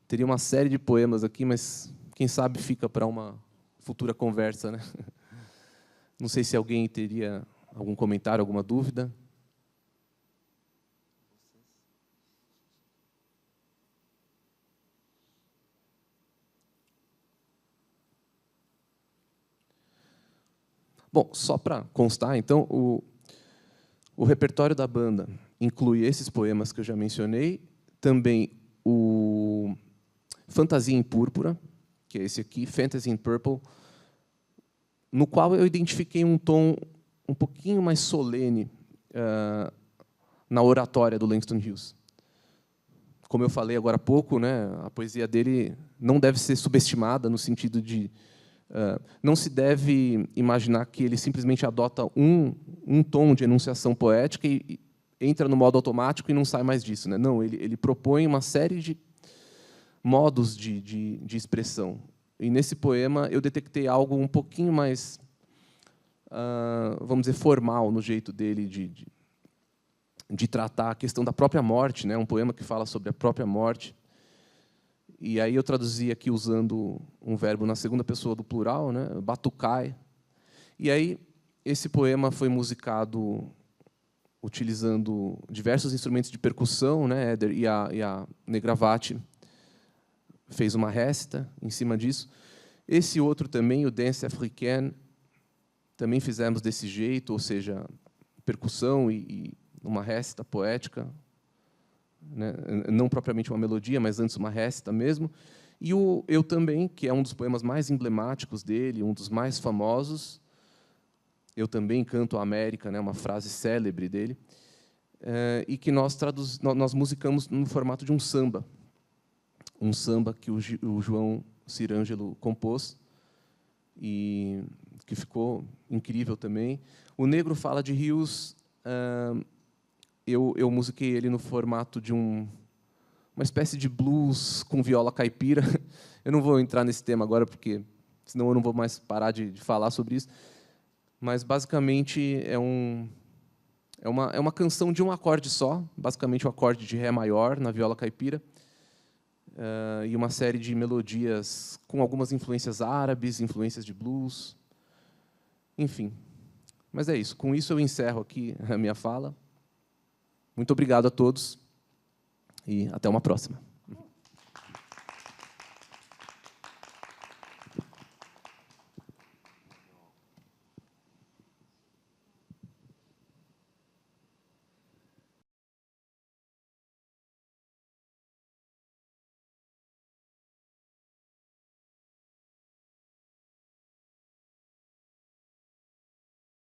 Teria uma série de poemas aqui, mas quem sabe fica para uma futura conversa, né? Não sei se alguém teria algum comentário, alguma dúvida. Bom, só para constar, então, o repertório da banda inclui esses poemas que eu já mencionei, também o Fantasia em Púrpura, que é esse aqui, Fantasy in Purple, no qual eu identifiquei um tom um pouquinho mais solene na oratória do Langston Hughes. Como eu falei agora há pouco, né, a poesia dele não deve ser subestimada no sentido de não se deve imaginar que ele simplesmente adota um tom de enunciação poética e entra no modo automático e não sai mais disso, né? Não, ele propõe uma série de modos de expressão. E, nesse poema, eu detectei algo um pouquinho mais, vamos dizer, formal no jeito dele de tratar a questão da própria morte, né? Um poema que fala sobre a própria morte. E aí eu traduzi aqui usando um verbo na segunda pessoa do plural, né? Batucai. E aí esse poema foi musicado utilizando diversos instrumentos de percussão, né? Éder e a Negravati fez uma resta em cima disso. Esse outro também, o Danse Africaine, também fizemos desse jeito, ou seja, percussão e uma resta poética, né? Não propriamente uma melodia, mas antes uma resta mesmo. E o Eu Também, que é um dos poemas mais emblemáticos dele, um dos mais famosos, Eu Também Canto a América, né, uma frase célebre dele, e que nós musicamos no formato de um samba que o João Cirângelo compôs, e que ficou incrível também. O Negro Fala de Rios, eu musiquei ele no formato de uma espécie de blues com viola caipira. Eu não vou entrar nesse tema agora, porque senão eu não vou mais parar de falar sobre isso. Mas, basicamente, é uma canção de um acorde só, basicamente o acorde de Ré maior na viola caipira, e uma série de melodias com algumas influências árabes, influências de blues, enfim. Mas é isso. Com isso, eu encerro aqui a minha fala. Muito obrigado a todos e até uma próxima.